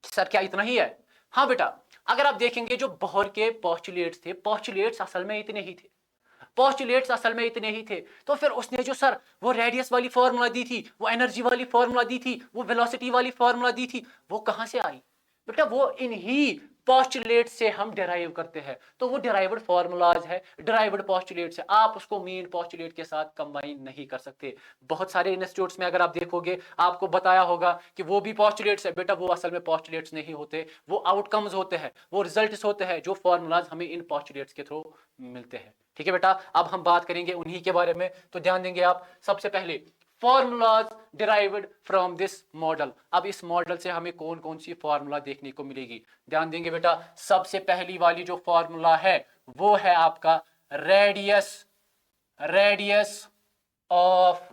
सर क्या इतना ही है? हाँ बेटा, अगर आप देखेंगे जो बोहर के पोस्टुलेट्स थे, पोस्टुलेट्स असल में इतने ही थे, पोस्टुलेट्स असल में इतने ही थे, तो फिर उसने जो सर वो रेडियस वाली फॉर्मूला दी थी, वो एनर्जी वाली फॉर्मूला दी थी, वो वेलोसिटी वाली फॉर्मूला दी थी, वो कहां से आई बेटा? वो इन्हीं पोस्टुलेट से हम डिराइव करते हैं, तो वो डिराइव्ड फॉर्मूलाज है, डिराइव्ड पोस्टुलेट्स है, आप उसको मेन पोस्टुलेट के साथ कंबाइन नहीं कर सकते। बहुत सारे इंस्टीट्यूट्स में अगर आप देखोगे आपको बताया होगा कि वो भी पोस्टुलेट्स है, बेटा वो असल में पोस्टुलेट्स नहीं होते, वो आउटकम्स होते हैं, वो रिजल्ट्स होते हैं, जो फॉर्मूलाज हमें इन पोस्टुलेट्स के थ्रू मिलते हैं। ठीक है बेटा, अब हम बात करेंगे उन्हीं के बारे में, तो ध्यान देंगे आप। सबसे पहले formulas derived from this model. अब इस मॉडल से हमें कौन कौन सी फॉर्मूला देखने को मिलेगी, ध्यान देंगे बेटा। सबसे पहली वाली जो फॉर्मूला है वो है आपका radius radius of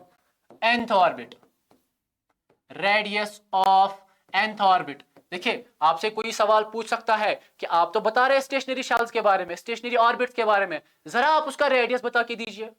nth orbit, radius of nth orbit. देखिए आपसे कोई सवाल पूछ सकता है कि आप तो बता रहे हैं स्टेशनरी शेल्स के बारे में, स्टेशनरी ऑर्बिट्स के बारे में, जरा आप उसका रेडियस बता के दीजिए।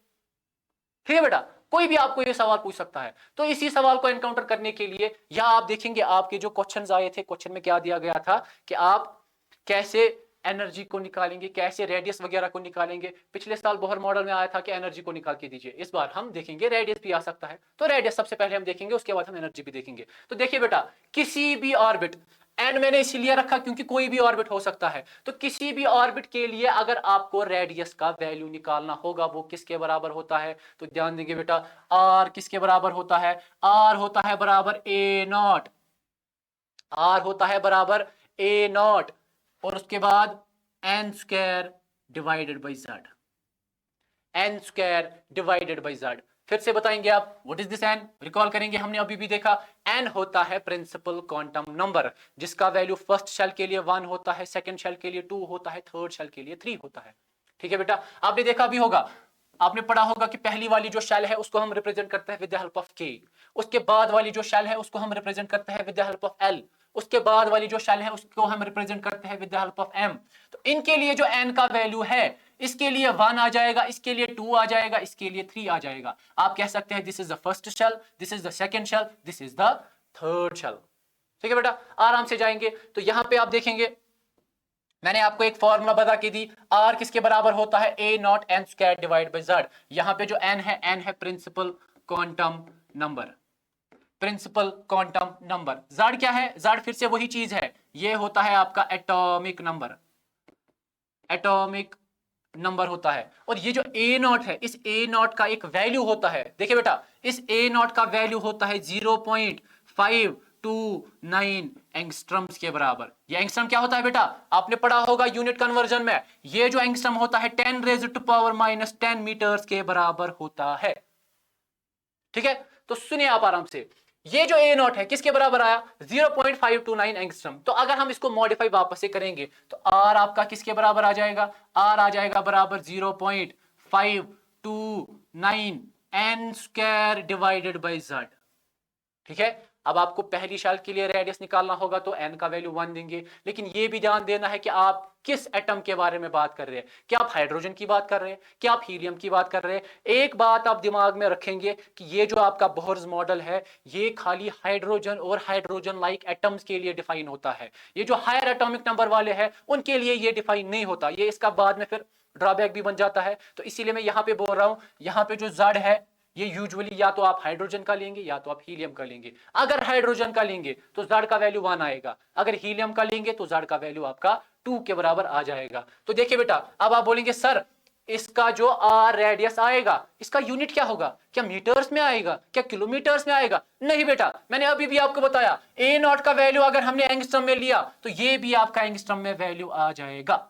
ठीक है बेटा, कोई भी आपको ये सवाल पूछ सकता है। तो इसी सवाल को एनकाउंटर करने के लिए या आप देखेंगे आपके जो क्वेश्चंस आए थे, क्वेश्चन में क्या दिया गया था कि आप कैसे एनर्जी को निकालेंगे, कैसे रेडियस वगैरह को निकालेंगे। पिछले साल बोहर मॉडल में आया था कि एनर्जी को निकाल के दीजिए, इस बार हम देखेंगे रेडियस भी आ सकता है। तो रेडियस सबसे पहले हम देखेंगे, उसके बाद हम एनर्जी भी देखेंगे। तो देखिए बेटा, किसी भी ऑर्बिट, एन मैंने इसीलिए रखा क्योंकि कोई भी ऑर्बिट हो सकता है, तो किसी भी ऑर्बिट के लिए अगर आपको रेडियस का वैल्यू निकालना होगा वो किसके बराबर होता है, तो ध्यान देंगे बेटा, आर किसके बराबर होता है, आर होता है बराबर ए नॉट, आर होता है बराबर ए नॉट, और उसके बाद n square divided by Z, n square divided by Z. फिर से बताएंगे आप, what is this n, recall करेंगे, हमने अभी भी देखा एन होता है प्रिंसिपल क्वांटम नंबर, जिसका वैल्यू फर्स्ट शेल के लिए 1 होता है, सेकंड शेल के लिए 2 होता है, थर्ड शेल के लिए 3 होता है। ठीक है बेटा, आपने देखा भी होगा, आपने पढ़ा होगा कि पहली वाली जो शेल है उसको हम रिप्रेजेंट करते हैं विद द हेल्प ऑफ के, उसके बाद वाली जो शेल है उसको हम रिप्रेजेंट करते हैं with the help of L, उसके बाद वाली जो शेल है उसको हम रिप्रेजेंट करते हैं with the help of m. तो इनके लिए जो एन का वैल्यू है, इसके लिए 1 आ जाएगा, इसके लिए 2 आ जाएगा, इसके लिए 3 आ जाएगा। आप कह सकते हैं this is the first shell, this is the second shell, this is the third shell. ठीक है बेटा, आराम से जाएंगे। तो यहां पे आप देखेंगे मैंने आपको एक फॉर्मूला बता के दी, आर किसके बराबर होता है, a naught n square divide by Z. यहां पे जो एन है principal quantum number, principal quantum number. Z क्या है, जेड फिर से वही चीज है, ये होता है आपका एटॉमिक नंबर, एटॉमिक नंबर होता है। और ये जो ए नॉट है, इस ए नॉट का एक वैल्यू होता है, देखिए बेटा, इस ए नॉट का वैल्यू होता है 0.529 एंगस्ट्रम्स के बराबर। ये एंगस्ट्रम क्या होता है बेटा, आपने पढ़ा होगा यूनिट कन्वर्जन में, ये जो एंगस्ट्रम होता है 10 रेज़ टू पावर -10 मीटर्स के बराबर होता है। ठीक है, तो सुनिए आप आराम से, ये जो ए नॉट है किसके बराबर आया, 0.529 एंगस्ट्रम। तो अगर हम इसको मॉडिफाई वापस से करेंगे तो आर आपका किसके बराबर आ जाएगा, आर आ जाएगा बराबर 0.529 n square divided by Z. ठीक है, अब आपको पहली शेल के लिए रेडियस निकालना होगा तो एन का वैल्यू 1 देंगे, लेकिन ये भी ध्यान देना है कि आप किस एटम के बारे में बात कर रहे हैं, क्या आप हाइड्रोजन की बात कर रहे हैं, क्या आप हीलियम की बात कर रहे हैं। एक बात आप दिमाग में रखेंगे कि ये जो आपका बोहर्स मॉडल है ये खाली हाइड्रोजन और हाइड्रोजन लाइक एटम्स के लिए डिफाइन होता है, ये जो हायर एटॉमिक नंबर वाले हैं उनके लिए ये डिफाइन नहीं होता, ये इसका बाद में फिर ड्रॉबैक भी बन जाता है। तो इसीलिए मैं यहां पे बोल रहा हूं, यहां पे जो जेड है ये यूजुअली या तो आप हाइड्रोजन का लेंगे या तो आप हीलियम का लेंगे। अगर हाइड्रोजन का लेंगे तो जेड का वैल्यू 1 आएगा, अगर हीलियम का लेंगे तो जेड का वैल्यू आपका 2 के बराबर आ जाएगा। तो देखिए बेटा, अब आप बोलेंगे सर इसका जो आर रेडियस आएगा इसका यूनिट क्या होगा, क्या मीटर्स में आएगा, क्या किलोमीटर्स में आएगा? नहीं बेटा, मैंने अभी भी आपको बताया ए नॉट का वैल्यू अगर हमने एंगस्ट्रम में लिया तो ये भी आपका एंगस्ट्रम में वैल्यू आ जाएगा,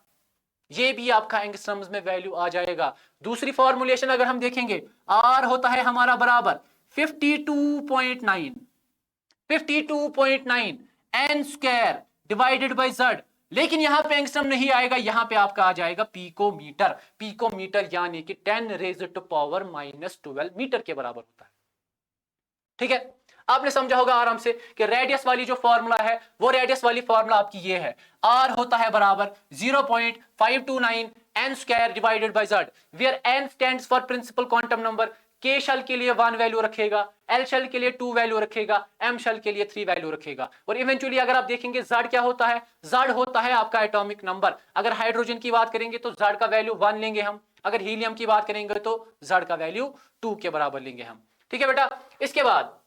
ये भी आपका एंगस्ट्रम्स में वैल्यू आ जाएगा। दूसरी फॉर्मुलेशन अगर हम देखेंगे, आर होता है हमारा बराबर 52.9 n square divided by Z, लेकिन यहां पे एंगस्ट्रम नहीं आएगा, यहां पे आपका आ जाएगा पिकोमीटर, पिकोमीटर यानी कि 10 रेज़ टू पावर -12 मीटर के बराबर होता है। ठीक है, आपने समझा होगा आराम से कि रेडियस वाली जो फॉर्मूला है वो रेडियस वाली फॉर्मूला आपकी ये है, आर होता है बराबर 0.529 n square divided by z, where n stands for principal quantum number. K shell के लिए 1 वैल्यू रखेगा, एल शेल के लिए 2 वैल्यू रखेगा, एम शेल के लिए 3 वैल्यू रखेगा। और इवेंचुअली अगर आप देखेंगे जेड क्या होता है, जेड होता है आपका एटॉमिक नंबर। अगर हाइड्रोजन की बात करेंगे तो जेड का वैल्यू 1 लेंगे हम, अगर हीलियम की बात करेंगे तो जेड का वैल्यू 2 के बराबर लेंगे हम। ठीक है बेटा, इसके बाद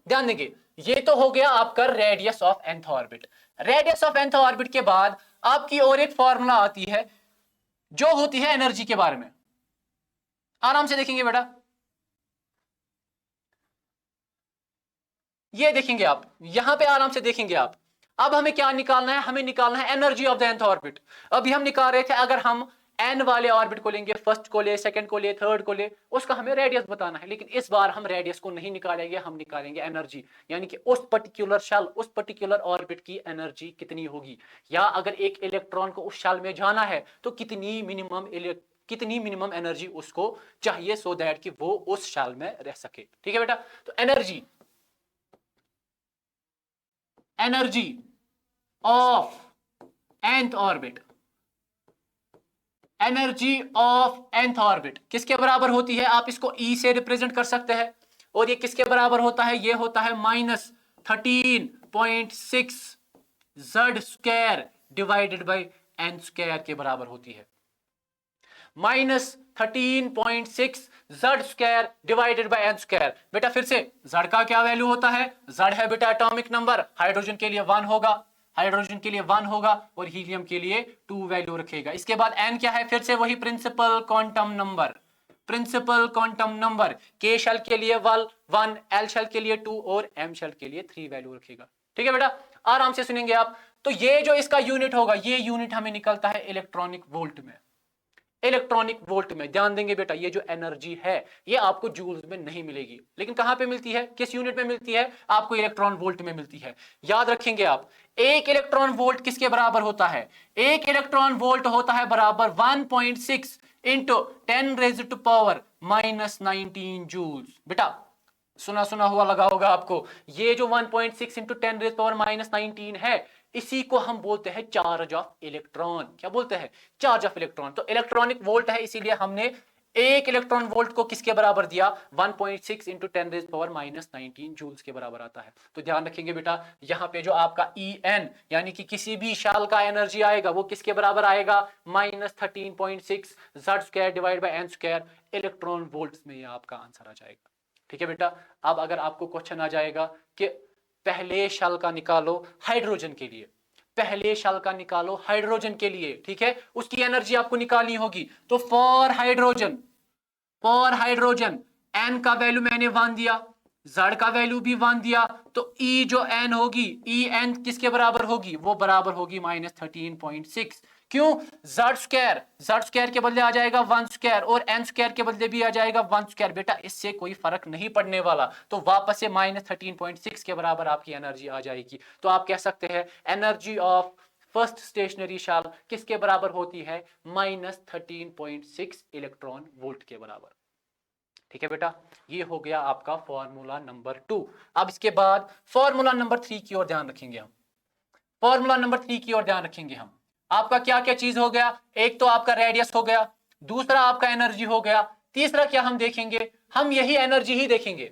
ध्यान देंगे, ये तो हो गया आपका radius of nth orbit. Radius of nth orbit के बाद आपकी और एक फॉर्मूला आती है जो होती है एनर्जी के बारे में। आराम से देखेंगे बेटा, ये देखेंगे आप, यहां पे आराम से देखेंगे आप। अब हमें क्या निकालना है, हमें निकालना है energy of the nth orbit. अभी हम निकाल रहे थे अगर हम एन वाले ऑर्बिट को लेंगे, फर्स्ट को ले, सेकंड को ले, थर्ड को ले, उसका हमें रेडियस बताना है। लेकिन इस बार हम रेडियस को नहीं निकालेंगे, हम निकालेंगे एनर्जी, यानी कि उस पर्टिकुलर शेल, उस पर्टिकुलर ऑर्बिट की एनर्जी कितनी होगी, या अगर एक इलेक्ट्रॉन को उस शेल में जाना है तो कितनी मिनिमम कितनी मिनिमम एनर्जी उसको चाहिए सो दैट कि वो उस शेल में रह सके। ठीक है बेटा, तो energy of nth orbit, energy of nth orbit किसके बराबर होती है? आप इसको E से रिप्रेजेंट कर सकते हैं, और ये किसके बराबर होता है? ये होता है -13.6 Z square divided by n square के बराबर होती है। -13.6 Z square divided by n square. बेटा फिर से Z का क्या वैल्यू होता है? Z है बेटा एटॉमिक नंबर, हाइड्रोजन के लिए 1 होगा, हाइड्रोजन के लिए 1 होगा और हीलियम के लिए 2 वैल्यू रखेगा। इसके बाद n क्या है? फिर से वही principal quantum number, principal quantum number, K shell के लिए 1, L शेल के लिए 2 और M शेल के लिए 3 वैल्यू रखेगा। ठीक है बेटा, आराम से सुनेंगे आप। तो ये जो इसका यूनिट होगा, ये यूनिट हमें निकलता है इलेक्ट्रॉनिक वोल्ट में, इलेक्ट्रॉनिक वोल्ट में। ध्यान देंगे बेटा, ये जो एनर्जी है ये आपको जूल्स में नहीं मिलेगी, लेकिन कहां पे मिलती है? किस यूनिट में मिलती है? आपको इलेक्ट्रॉन वोल्ट में मिलती है। याद रखेंगे आप, एक इलेक्ट्रॉन वोल्ट किसके बराबर होता है? एक इलेक्ट्रॉन वोल्ट होता है बराबर 1.6 इंटू 10⁻⁻19 जूल्स। बेटा सुना सुना हुआ लगा होगा आपको, ये जो 1.6 इंटू 10⁻⁻19 है, इसी को हम बोलते हैं चार्ज ऑफ इलेक्ट्रॉन। क्या बोलते हैं? Charge of electron. तो इलेक्ट्रॉनिक वोल्ट है, इसीलिए हमने एक इलेक्ट्रॉन वोल्ट को किसके बराबर दिया? 1.6 इंटू 10⁻⁻19 जूल्स के बराबर आता है। तो ध्यान रखेंगे बेटा, यहां पे जो आपका En यानी कि किसी भी शेल का एनर्जी आएगा वो किसके बराबर आएगा? -13.6 Z square divide by n square electron volts में, ये आपका आंसर आ जाएगा। ठीक है बेटा, अब अगर आपको क्वेश्चन आ जाएगा कि पहले शेल का निकालो हाइड्रोजन के लिए, पहले शेल का निकालो हाइड्रोजन के लिए, ठीक है, उसकी एनर्जी आपको निकालनी होगी। तो फॉर हाइड्रोजन n का वैल्यू मैंने 1 दिया, Z का वैल्यू भी 1 दिया, तो E जो n होगी, En किसके बराबर होगी? वो बराबर होगी -13.6। क्यों? Z स्क्वायर के बदले आ जाएगा 1 स्क्वायर और n स्क्वायर के बदले भी आ जाएगा 1 स्क्वायर। बेटा इससे कोई फर्क नहीं पड़ने वाला, तो वापस से -13.6 के बराबर आपकी एनर्जी आ जाएगी। तो आप कह सकते हैं energy of first stationary shell किसके बराबर होती है? -13.6 इलेक्ट्रॉन वोल्ट के बराबर। ठीक है बेटा, ये हो गया आपका फॉर्मूला नंबर 2। अब इसके बाद फॉर्मूला नंबर 3 की ओर ध्यान रखेंगे हम, फॉर्मूला नंबर 3 की ओर ध्यान रखेंगे हम। आपका क्या क्या चीज हो गया? एक तो आपका रेडियस हो गया, दूसरा आपका एनर्जी हो गया, तीसरा क्या हम देखेंगे? हम यही एनर्जी ही देखेंगे,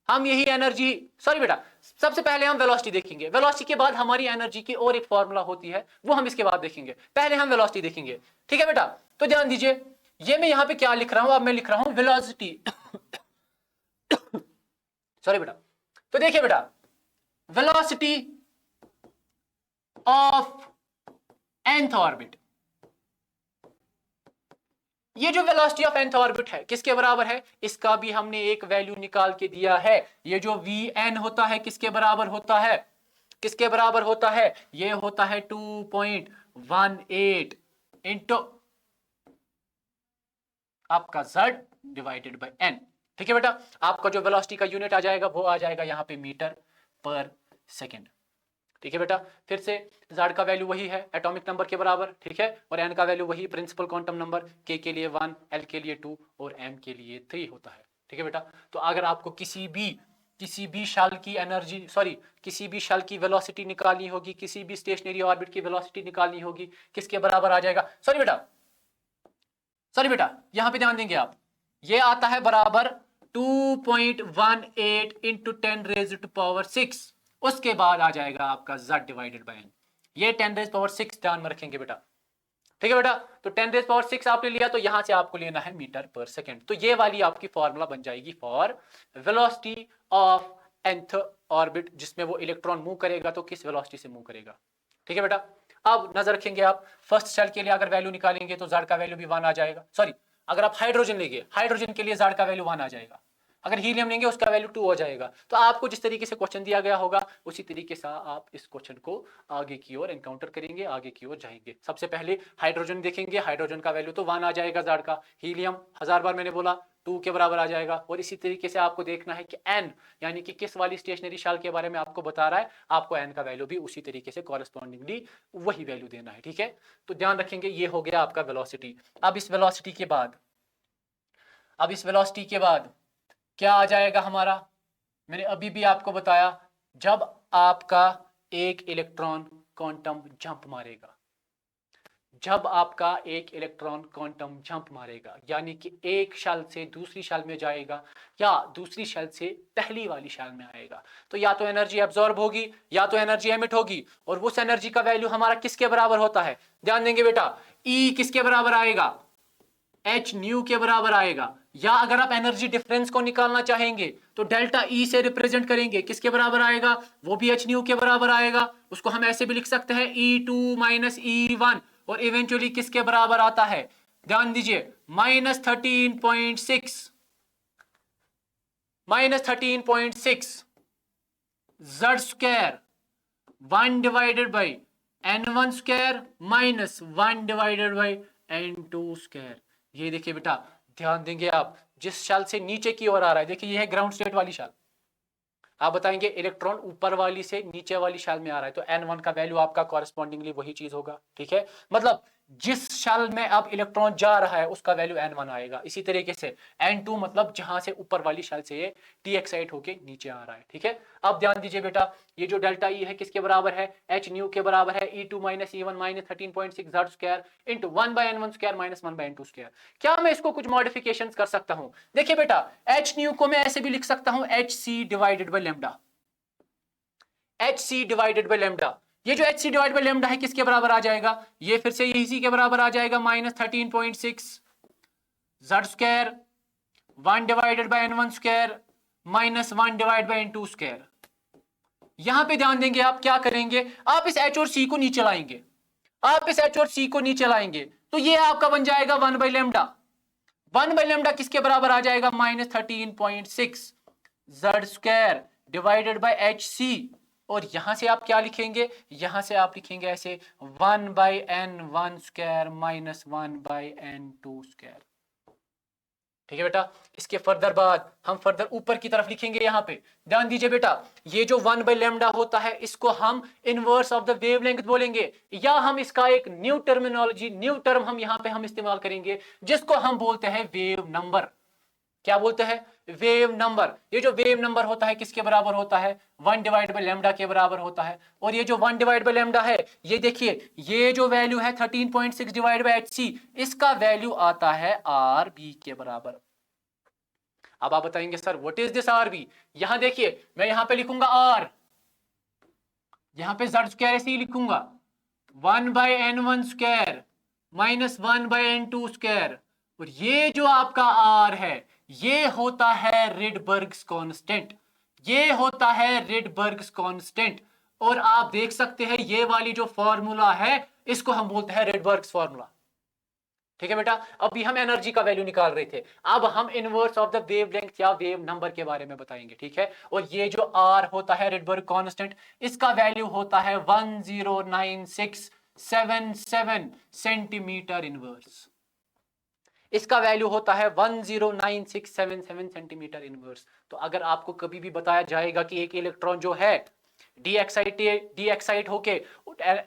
हम यही एनर्जी, सॉरी बेटा, सबसे पहले हम वेलोसिटी देखेंगे, वेलोसिटी के बाद हमारी एनर्जी की और एक फॉर्मूला होती है, वो हम इसके बाद देखेंगे। पहले हम वेलोसिटी देखेंगे। ठीक है बेटा, तो ध्यान दीजिए, ये मैं यहां पे क्या लिख रहा हूं? अब मैं लिख रहा हूं वेलोसिटी सॉरी बेटा। तो देखिए बेटा, वेलोसिटी ऑफ nth ऑर्बिट, ये जो वेलोसिटी ऑफ nth ऑर्बिट है किसके बराबर है? इसका भी हमने एक वैल्यू निकाल के दिया है। ये जो Vn होता है किसके बराबर होता है? किसके बराबर होता है? ये होता है 2.18 इंटू आपका Z डिवाइडेड बाय n। ठीक है बेटा, आपका जो वेलोसिटी का यूनिट आ जाएगा वो आ जाएगा यहां पे मीटर पर सेकेंड। ठीक है बेटा, फिर से Z का वैल्यू वही है एटॉमिक नंबर के बराबर, ठीक है, और n का वैल्यू वही प्रिंसिपल क्वांटम नंबर, K के लिए 1, L के लिए 2 और M के लिए 3 होता है। ठीक है बेटा, तो अगर आपको किसी भी शेल की एनर्जी, सॉरी किसी भी शेल की वेलोसिटी निकालनी होगी, किसी भी स्टेशनरी ऑर्बिट की वेलोसिटी निकालनी होगी, किसके बराबर आ जाएगा? सॉरी बेटा यहां पे ध्यान देंगे आप, ये आता है बराबर 2.18 इंटू 10⁻⁶, उसके बाद आ जाएगा आपका Z डिवाइडेड बाय n। ये 10⁻⁶ ध्यान में रखेंगे बेटा। ठीक है बेटा, तो 10⁻⁶ आपने लिया, तो यहां से आपको लेना है मीटर पर सेकेंड। तो ये वाली आपकी फॉर्मूला बन जाएगी for velocity of nth orbit, जिसमें वो इलेक्ट्रॉन मूव करेगा तो किस वेलोसिटी से मूव करेगा। ठीक है बेटा, अब नजर रखेंगे आप, फर्स्ट शेल के लिए अगर वैल्यू निकालेंगे तो Z का वैल्यू भी 1 आ जाएगा। सॉरी, अगर आप हाइड्रोजन लेंगे, हाइड्रोजन के लिए Z का वैल्यू 1 आ जाएगा, अगर हीलियम लेंगे उसका वैल्यू 2 हो जाएगा। तो आपको जिस तरीके से क्वेश्चन दिया गया होगा उसी तरीके से आप इस क्वेश्चन को आगे की ओर एनकाउंटर करेंगे, आगे की ओर जाएंगे। सबसे पहले हाइड्रोजन देखेंगे, हाइड्रोजन का वैल्यू तो 1 आ जाएगा Z का, हीलियम 1000 बार मैंने बोला 2 के बराबर आ जाएगा। और इसी तरीके से आपको देखना है कि n यानी कि किस वाली स्टेशनरी शेल के बारे में आपको बता रहा है, आपको n का वैल्यू भी उसी तरीके से कॉरेस्पॉन्डिंगली वही वैल्यू देना है। ठीक है, तो ध्यान रखेंगे, ये हो गया आपका वेलोसिटी। अब इस वेलोसिटी के बाद क्या आ जाएगा हमारा, मैंने अभी भी आपको बताया, जब आपका एक इलेक्ट्रॉन क्वांटम जंप मारेगा, यानी कि एक शेल से दूसरी शेल में जाएगा या दूसरी शेल से पहली वाली शेल में आएगा, तो या तो एनर्जी एब्जॉर्ब होगी या तो एनर्जी एमिट होगी। और उस एनर्जी का वैल्यू हमारा किसके बराबर होता है, ध्यान देंगे बेटा, E किसके बराबर आएगा, h न्यू के बराबर आएगा। या अगर आप एनर्जी डिफरेंस को निकालना चाहेंगे तो डेल्टा E से रिप्रेजेंट करेंगे, किसके बराबर आएगा, वो भी h न्यू के बराबर आएगा। उसको हम ऐसे भी लिख सकते हैं E2 माइनस E1, और इवेंचुअली किसके बराबर आता है, ध्यान दीजिए, -13.6 z square 1 divided by n1 square minus 1 divided by n2 square. ये देखिए बेटा, ध्यान देंगे आप, जिस शेल से नीचे की ओर आ रहा है, देखिए ये है ग्राउंड स्टेट वाली शेल, आप बताएंगे इलेक्ट्रॉन ऊपर वाली से नीचे वाली शेल में आ रहा है, तो n1 का वैल्यू आपका कॉरेस्पॉन्डिंगली वही चीज होगा। ठीक है, मतलब जिस शेल में अब इलेक्ट्रॉन जा रहा है उसका वैल्यू n1 आएगा। इसी तरीके से n2 मतलब जहां से ऊपर वाली शेल से ये टी एक्साइट होके नीचे आ रहा है। ठीक है, अब ध्यान दीजिए बेटा, ये जो डेल्टा ई है किसके बराबर है, h न्यू के बराबर है, E2 minus E1 minus 13.6 z square into 1 by n1 square minus 1 by n2 square. क्या मैं इसको कुछ मॉडिफिकेशन कर सकता हूं, देखिए बेटा, h न्यू को मैं ऐसे भी लिख सकता हूं hc divided by lambda, hc divided by lambda. ये जो hc डिवाइडेड बाय लैम्डा है किसके बराबर आ जाएगा, ये फिर से इसी के बराबर आ जाएगा, minus 13.6 z square 1 divided by n1 square minus 1 divided by n2 square. यहां पे ध्यान देंगे, आप क्या करेंगे, आप इस h और c को नीचे लाएंगे, तो ये आपका बन जाएगा 1 बाय लैम्डा। 1 बाय लैम्डा किसके बराबर आ जाएगा, minus 13.6 z square divided bye hc। और यहां से आप क्या लिखेंगे, यहां से आप लिखेंगे ऐसे 1 by n1 square minus 1 by n2 square. ठीक है बेटा, इसके फर्दर बाद हम फर्दर ऊपर की तरफ लिखेंगे। यहां पे ध्यान दीजिए बेटा, ये जो 1 बाय लैम्डा होता है इसको हम इनवर्स ऑफ द वेवलेंथ बोलेंगे, या हम इसका एक न्यू टर्मिनोलॉजी, न्यू टर्म हम यहां पे हम इस्तेमाल करेंगे, जिसको हम बोलते हैं वेव नंबर। क्या बोलते हैं, वेव नंबर। ये जो वेव नंबर होता है किसके बराबर होता है, 1 डिवाइड बाय लैम्डा के बराबर होता है। और ये जो 1 डिवाइड बाय लैम्डा है, ये देखिए, ये जो वैल्यू है 13.6 डिवाइड बाय hc, इसका वैल्यू आता है rb के बराबर। अब आप बताएंगे sir what is this rb, यहां देखिए, मैं यहां पे लिखूंगा r, यहां पे z स्क्वायर ऐसे ही लिखूंगा, 1 by n1 square minus 1 by n2 square. और ये जो आपका r है, ये होता है रिडबर्ग्स कांस्टेंट, और आप देख सकते हैं ये वाली जो फॉर्मूला है इसको हम बोलते हैं रिडबर्ग्स फॉर्मूला। ठीक है बेटा, अभी हम एनर्जी का वैल्यू निकाल रहे थे, अब हम इनवर्स ऑफ द वेवलेंथ या वेव नंबर के बारे में बताएंगे। ठीक है, और ये जो r होता है रिडबर्ग कांस्टेंट, इसका वैल्यू होता है 109677 सेंटीमीटर इनवर्स, इसका वैल्यू होता है 109677 सेंटीमीटर इनवर्स। तो अगर आपको कभी भी बताया जाएगा कि एक इलेक्ट्रॉन जो है डी एक्साइट होके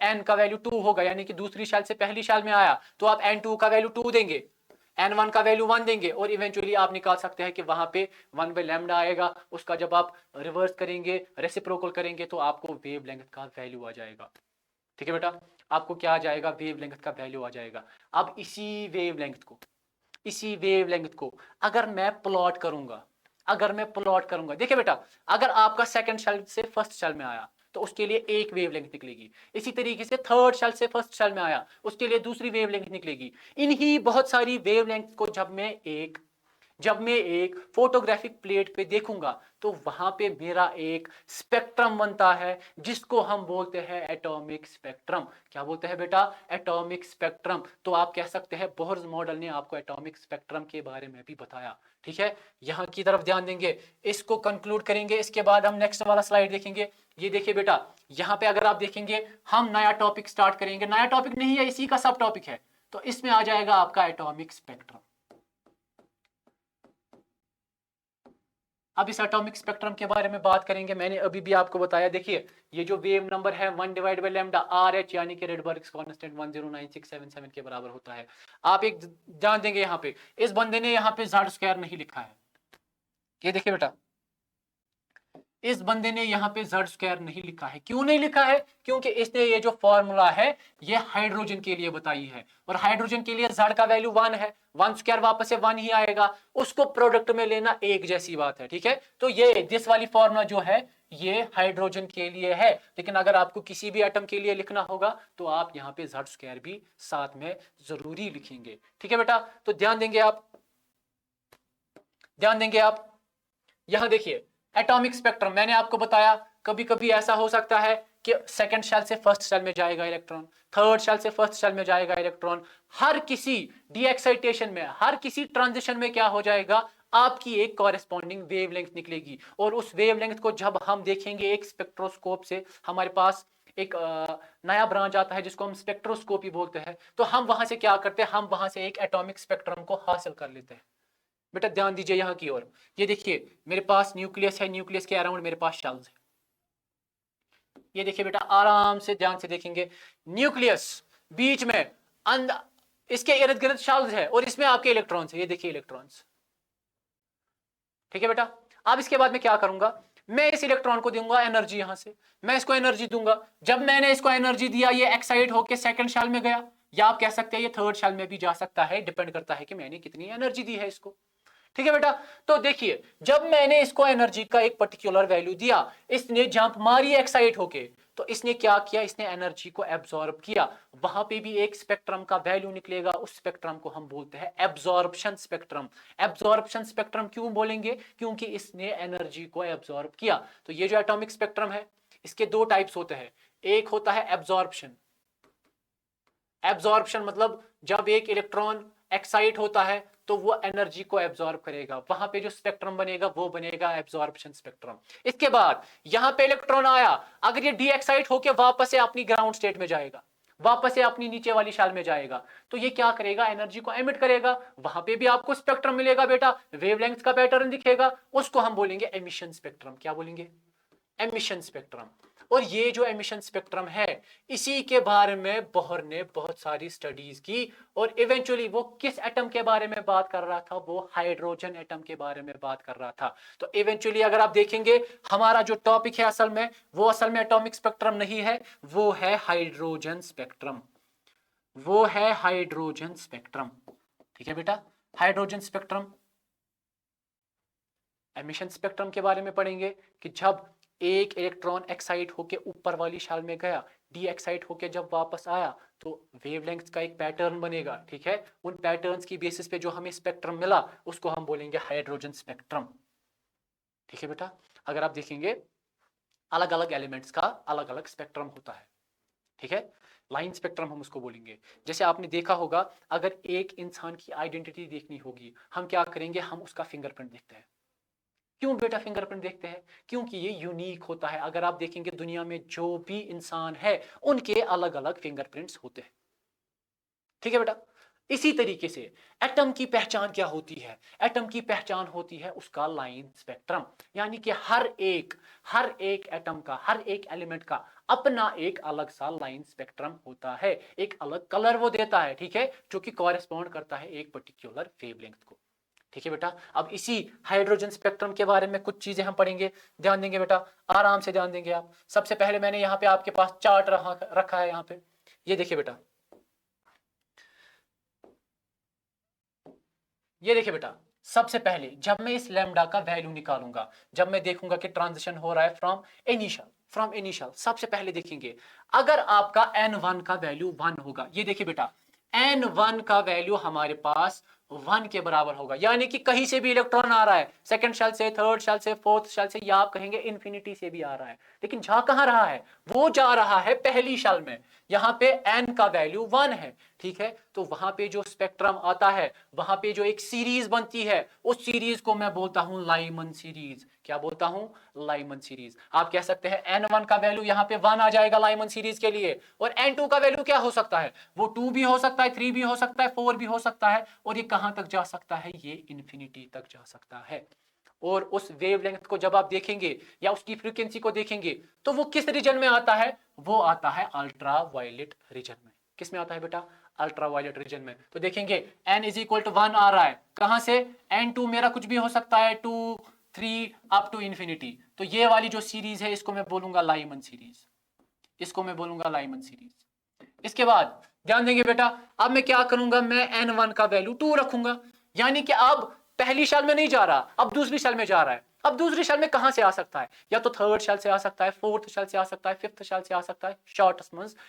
n का वैल्यू 2 होगा, यानी कि दूसरी शेल से पहली शेल में आया, तो आप n2 का वैल्यू 2 देंगे, n1 का वैल्यू 1 देंगे, और इवेंचुअली आप निकाल सकते हैं कि वहां पे 1 बाय लैम्डा आएगा। उसका जब आप रिवर्स करेंगे, रेसिप्रोकल करेंगे, तो आपको वेवलेंथ का वैल्यू आ जाएगा। ठीक है बेटा, आपको क्या आ जाएगा, वेवलेंथ का वैल्यू आ जाएगा। अब इसी वेवलेंथ को अगर मैं प्लॉट करूंगा, देखिए बेटा, अगर आपका सेकंड शेल से फर्स्ट शेल में आया तो उसके लिए एक वेवलेंथ निकलेगी, इसी तरीके से थर्ड शेल से फर्स्ट शेल में आया उसके लिए दूसरी वेवलेंथ निकलेगी। इन्हीं बहुत सारी वेवलेंथ को जब मैं एक फोटोग्राफिक प्लेट पे देखूंगा तो वहां पे मेरा एक स्पेक्ट्रम बनता है, जिसको हम बोलते हैं एटॉमिक स्पेक्ट्रम। क्या बोलते हैं बेटा, एटॉमिक स्पेक्ट्रम। तो आप कह सकते हैं बोहर्स मॉडल ने आपको एटॉमिक स्पेक्ट्रम के बारे में भी बताया। ठीक है, यहां की तरफ ध्यान देंगे, इसको कंक्लूड करेंगे, इसके बाद हम नेक्स्ट वाला स्लाइड देखेंगे। ये देखिए बेटा, यहां पे अगर आप देखेंगे हम नया टॉपिक स्टार्ट करेंगे, नया टॉपिक नहीं है, इसी का सब टॉपिक है, तो इसमें आ जाएगा आपका एटॉमिक स्पेक्ट्रम। अब इस एटॉमिक स्पेक्ट्रम के बारे में बात करेंगे। मैंने अभी भी आपको बताया, देखिए ये जो वेव नंबर है 1 divide by lambda R H, यानी कि रेडबर्ग्स कांस्टेंट 109677 के बराबर होता है। आप एक ध्यान देंगे, यहाँ पे इस बंदे ने यहाँ पे Z स्क्वायर नहीं लिखा है। ये देखिए बेटा, इस बंदे ने यहाँ पे Z स्क्वायर नहीं लिखा है। क्यों नहीं लिखा है? क्योंकि इसने ये जो फॉर्मूला है ये हाइड्रोजन के लिए बताई है, और हाइड्रोजन के लिए Z का वैल्यू 1 है, 1 स्क्वायर वापस से 1 ही आएगा, उसको प्रोडक्ट में लेना एक जैसी बात है, ठीक है। तो ये दिस वाली फॉर्मूला जो है ये हाइड्रोजन के लिए है, लेकिन अगर आपको किसी भी एटम के लिए लिखना होगा तो आप यहाँ पे Z स्क्वायर भी साथ में जरूरी लिखेंगे, ठीक है बेटा। तो ध्यान देंगे आप, ध्यान देंगे आप। यहां देखिए एटॉमिक स्पेक्ट्रम, मैंने आपको बताया कभी कभी ऐसा हो सकता है कि सेकंड शेल से फर्स्ट शेल में जाएगा इलेक्ट्रॉन, थर्ड शेल से फर्स्ट शेल में जाएगा इलेक्ट्रॉन। हर किसी डी एक्साइटेशन में, हर किसी ट्रांजिशन में क्या हो जाएगा, आपकी एक कॉरेस्पॉन्डिंग वेवलेंथ निकलेगी, और उस वेवलेंथ को जब हम देखेंगे एक स्पेक्ट्रोस्कोप से, हमारे पास एक नया ब्रांच आता है जिसको हम स्पेक्ट्रोस्कोपी बोलते हैं, तो हम वहां से क्या करते हैं, हम वहां से एक एटॉमिक स्पेक्ट्रम को हासिल कर लेते हैं। बेटा ध्यान दीजिए यहां की ओर, ये देखिए मेरे पास न्यूक्लियस है, न्यूक्लियस के अराउंड मेरे पास शेल्स है। ये देखिए बेटा, आराम से ध्यान से देखेंगे, न्यूक्लियस बीच में, अंदर इसके इर्द गिर्द शेल्स है, और इसमें आपके इलेक्ट्रॉन्स है। ये देखिए इलेक्ट्रॉन्स, ठीक है बेटा। अब इसके बाद मैं क्या करूंगा, मैं इस इलेक्ट्रॉन को दूंगा एनर्जी, यहां से मैं इसको एनर्जी दूंगा। जब मैंने इसको एनर्जी दिया, ये एक्साइट होकर सेकंड शेल में गया, या आप कह सकते हैं ये थर्ड शेल में भी जा सकता है, डिपेंड करता है कि मैंने कितनी एनर्जी दी है इसको, ठीक है बेटा। तो देखिए जब मैंने इसको एनर्जी का एक पर्टिकुलर वैल्यू दिया, इसने जंप मारी एक्साइट होके, तो इसने क्या किया, इसने एनर्जी को एब्जॉर्ब किया। वहां पे भी एक स्पेक्ट्रम का वैल्यू निकलेगा, उस स्पेक्ट्रम को हम बोलते हैं एब्जॉर्प्शन स्पेक्ट्रम। एब्जॉर्प्शन स्पेक्ट्रम क्यों बोलेंगे, क्योंकि इसने एनर्जी को एब्जॉर्ब किया। तो ये जो एटॉमिक स्पेक्ट्रम है इसके दो टाइप्स होते हैं, एक होता है एब्जॉर्प्शन। एब्जॉर्प्शन मतलब जब एक इलेक्ट्रॉन एक्साइट होता है तो वो एनर्जी को एब्जॉर्ब करेगा, वहां पे जो स्पेक्ट्रम बनेगा वो बनेगा एब्जॉर्प्शन स्पेक्ट्रम। इसके बाद यहां पे इलेक्ट्रॉन आया, अगर ये डी एक्साइट होकर वापस से अपनी ग्राउंड स्टेट में जाएगा, वापस से अपनी नीचे वाली शेल में जाएगा, तो ये क्या करेगा, एनर्जी को एमिट करेगा। वहां पे भी आपको स्पेक्ट्रम मिलेगा बेटा, वेवलेंथ का पैटर्न दिखेगा, उसको हम बोलेंगे एमिशन स्पेक्ट्रम। क्या बोलेंगे, एमिशन स्पेक्ट्रम। और ये जो एमिशन स्पेक्ट्रम है इसी के बारे में बोहर ने बहुत सारी स्टडीज की, और इवेंचुअली वो किस एटम के बारे में बात कर रहा था, वो हाइड्रोजन एटम के बारे में बात कर रहा था। तो इवेंचुअली अगर आप देखेंगे हमारा जो टॉपिक है असल में, वो असल में एटॉमिक स्पेक्ट्रम नहीं है, वो है हाइड्रोजन स्पेक्ट्रम, वो है हाइड्रोजन स्पेक्ट्रम, ठीक है बेटा। हाइड्रोजन स्पेक्ट्रम, एमिशन स्पेक्ट्रम के बारे में पढ़ेंगे कि जब एक इलेक्ट्रॉन एक्साइट होके ऊपर वाली शेल में गया, डी एक्साइट होके जब वापस आया, तो वेवलेंथ का एक पैटर्न बनेगा, ठीक है। उन पैटर्न्स की बेसिस पे जो हमें स्पेक्ट्रम मिला उसको हम बोलेंगे हाइड्रोजन स्पेक्ट्रम, ठीक है बेटा। अगर आप देखेंगे अलग अलग एलिमेंट्स का अलग अलग स्पेक्ट्रम होता है, ठीक है। लाइन स्पेक्ट्रम हम उसको बोलेंगे। जैसे आपने देखा होगा, अगर एक इंसान की आइडेंटिटी देखनी होगी, हम क्या करेंगे, हम उसका फिंगरप्रिंट देखते हैं। क्यों बेटा फिंगरप्रिंट देखते हैं, क्योंकि ये यूनिक होता है। अगर आप देखेंगे दुनिया में जो भी इंसान है उनके अलग अलग फिंगरप्रिंट्स होते हैं, ठीक है बेटा। इसी तरीके से एटम की पहचान क्या होती है, एटम की पहचान होती है उसका लाइन स्पेक्ट्रम, यानी कि हर एक एटम का, हर एक एलिमेंट का अपना एक अलग सा लाइन स्पेक्ट्रम होता है, एक अलग कलर वो देता है, ठीक है, जो कि कॉरेस्पॉन्ड करता है एक पर्टिकुलर वेवलेंथ को, ठीक है बेटा। अब इसी हाइड्रोजन स्पेक्ट्रम के बारे में कुछ चीजें हम पढ़ेंगे, ध्यान देंगे बेटा, आराम से ध्यान देंगे आप। सबसे पहले मैंने यहाँ पे आपके पास चार्ट रखा है, यहाँ पे ये देखिए बेटा, ये देखिए बेटा। सबसे पहले जब मैं इस लैम्डा का वैल्यू निकालूंगा, जब मैं देखूंगा कि ट्रांजिशन हो रहा है फ्रॉम इनिशियल, सबसे पहले देखेंगे अगर आपका n1 का वैल्यू 1 होगा, ये देखिए बेटा n1 का वैल्यू हमारे पास 1 के बराबर होगा, यानी कि कहीं से भी इलेक्ट्रॉन आ रहा है, सेकंड शेल से, थर्ड शेल से, फोर्थ शेल से, या आप कहेंगे इंफिनिटी से भी आ रहा है, लेकिन जा कहां रहा है, वो जा रहा है पहली शेल में। यहां पे n का वैल्यू 1 है, ठीक है। तो वहां पे जो स्पेक्ट्रम आता है, वहां पे जो एक सीरीज बनती है, उस सीरीज को मैं बोलता हूं लाइमन सीरीज। क्या बोलता हूं, लाइमन सीरीज। आप कह सकते हैं n1 का वैल्यू यहां पे 1 आ जाएगा लाइमन सीरीज के लिए, और n2 का वैल्यू क्या हो सकता है, वो 2 भी हो सकता है, 3 भी हो सकता है, 4 भी हो सकता है, और ये कहां तक जा सकता है, ये इंफिनिटी तक जा सकता है। और उस वेवलेंथ को जब आप देखेंगे या उसकी फ्रीक्वेंसी को देखेंगे तो वो किस रीजन में आता है, वो आता है अल्ट्रा वायलेट रीजन में। किस में आता है बेटा, अल्ट्रा वायलेट रीजन में। तो देखेंगे n इज इक्वल टू 1 आ रहा है, कहां से, n2 मेरा कुछ भी हो सकता है, 2 3 अप टू इंफिनिटी। तो ये वाली जो सीरीज है इसको मैं बोलूंगा लाइमन सीरीज, इसको मैं बोलूंगा लाइमन सीरीज। इसके बाद ध्यान देंगे बेटा, अब मैं क्या करूंगा, मैं n1 का वैल्यू 2 रखूंगा, यानी कि अब पहली शैल में नहीं जा रहा, अब दूसरी शैल में जा रहा है। अब दूसरी शैल में कहां से आ सकता है, या तो थर्ड शैल से आ सकता है, फोर्थ शैल से आ सकता है, फिफ्थ शैल से आ सकता है।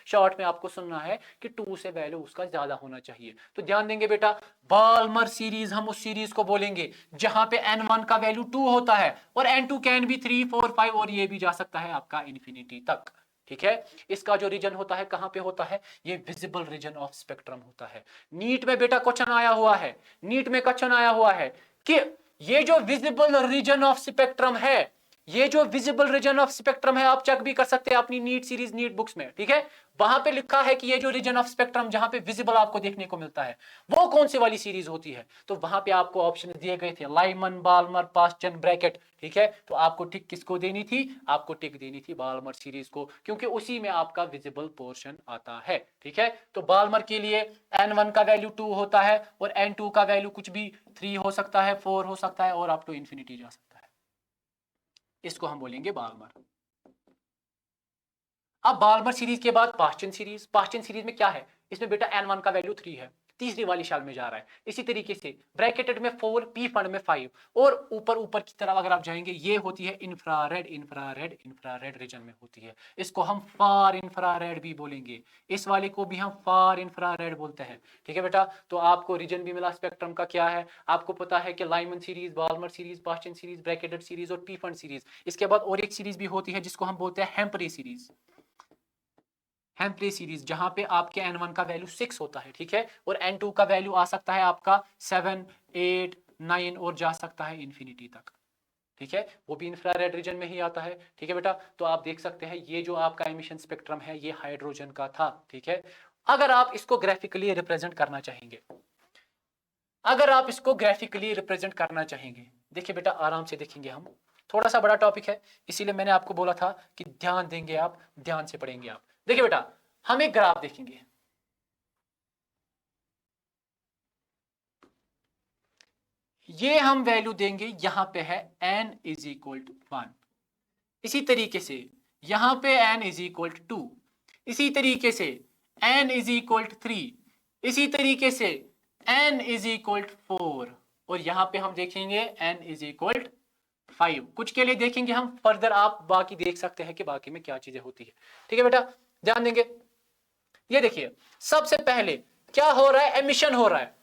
शॉर्ट में आपको सुनना है कि 2 से वैल्यू उसका ज्यादा होना चाहिए। तो ध्यान देंगे बेटा, बाल्मर सीरीज हम उस सीरीज को बोलेंगे जहां पे n1 का वैल्यू 2 होता है और n2 कैन भी 3 4 5 और ये भी जा सकता है आपका इंफिनिटी तक। ठीक है, इसका जो रीजन होता है कहां पे होता है, ये विजिबल रीजन ऑफ स्पेक्ट्रम होता है। नीट में बेटा क्वेश्चन आया हुआ है, नीट में क्वेश्चन आया हुआ है कि ये जो विजिबल रीजन ऑफ स्पेक्ट्रम है, ये जो विजिबल रीजन ऑफ स्पेक्ट्रम है, आप चेक भी कर सकते हैं अपनी नीट सीरीज नीट बुक्स में। ठीक है, वहां पे लिखा है कि ये जो रीजन ऑफ स्पेक्ट्रम जहां पे विजिबल आपको देखने को मिलता है वो कौन सी वाली सीरीज होती है। तो वहां पे आपको ऑप्शन दिए गए थे, लाइमन, बाल्मर, पास्चन, ब्रैकेट। ठीक है, तो आपको टिक किसको देनी थी, आपको टिक देनी थी बाल्मर सीरीज को, क्योंकि उसी में आपका विजिबल पोर्शन आता है। ठीक है, तो बाल्मर के लिए n1 का वैल्यू 2 होता है और n2 का वैल्यू कुछ भी 3 हो सकता है, 4 हो सकता है और अप टू इंफिनिटी जा सकता है। इसको हम बोलेंगे बाल्मर। अब बाल्मर सीरीज के बाद पास्चन सीरीज। पास्चन सीरीज में क्या है, इसमें बेटा n1 का वैल्यू 3 है, तीसरी वाली साल में जा रहा है। इसी तरीके से ब्रैकेटेड में 4, पी फंड में 5 और ऊपर ऊपर की तरफ अगर आप जाएंगे ये होती है इंफ्रारेड, इंफ्रारेड, इंफ्रारेड रीजन में होती है। इसको हम फार इंफ्रारेड भी बोलेंगे, इस वाले को भी हम फार इंफ्रारेड बोलते हैं। ठीक है बेटा, तो आपको रीजन भी मिला स्पेक्ट्रम का क्या है, आपको पता है कि Lyman series, Balmer series, Paschen series, Brackett series और पी फंड सीरीज। इसके बाद और एक सीरीज भी होती है जिसको हम बोलते हैं हेम्परी सीरीज। हेम्पले सीरीज जहां पे आपके n1 का वैल्यू 6 होता है। ठीक है, और n2 का वैल्यू आ सकता है आपका 7 8 9 और जा सकता है इंफिनिटी तक। ठीक है, वो भी इंफ्रारेड रीजन में ही आता है। ठीक है बेटा, तो आप देख सकते हैं ये जो आपका एमिशन स्पेक्ट्रम है ये हाइड्रोजन का था। ठीक है, अगर आप इसको ग्राफिकली रिप्रेजेंट करना चाहेंगे, अगर आप इसको ग्राफिकली रिप्रेजेंट करना चाहेंगे, देखिए बेटा आराम से देखेंगे हम, थोड़ा सा बड़ा टॉपिक है इसीलिए मैंने आपको बोला था कि ध्यान देंगे आप, ध्यान से पढ़ेंगे आप। देखिए बेटा, हम एक ग्राफ देखेंगे, ये हम वैल्यू देंगे, यहां पे है n इज इक्वल टू 1, इसी तरीके से यहां पे n इज इक्वल टू 2, इसी तरीके से n इज इक्वल टू 3, इसी तरीके से n इज इक्वल टू 4 और यहां पे हम देखेंगे n इज इक्वल टू 5। कुछ के लिए देखेंगे हम, फर्दर आप बाकी देख सकते हैं कि बाकी में क्या चीजें होती है। ठीक है बेटा, ध्यान देंगे। ये देखिए सबसे पहले क्या हो रहा है, एमिशन हो रहा है,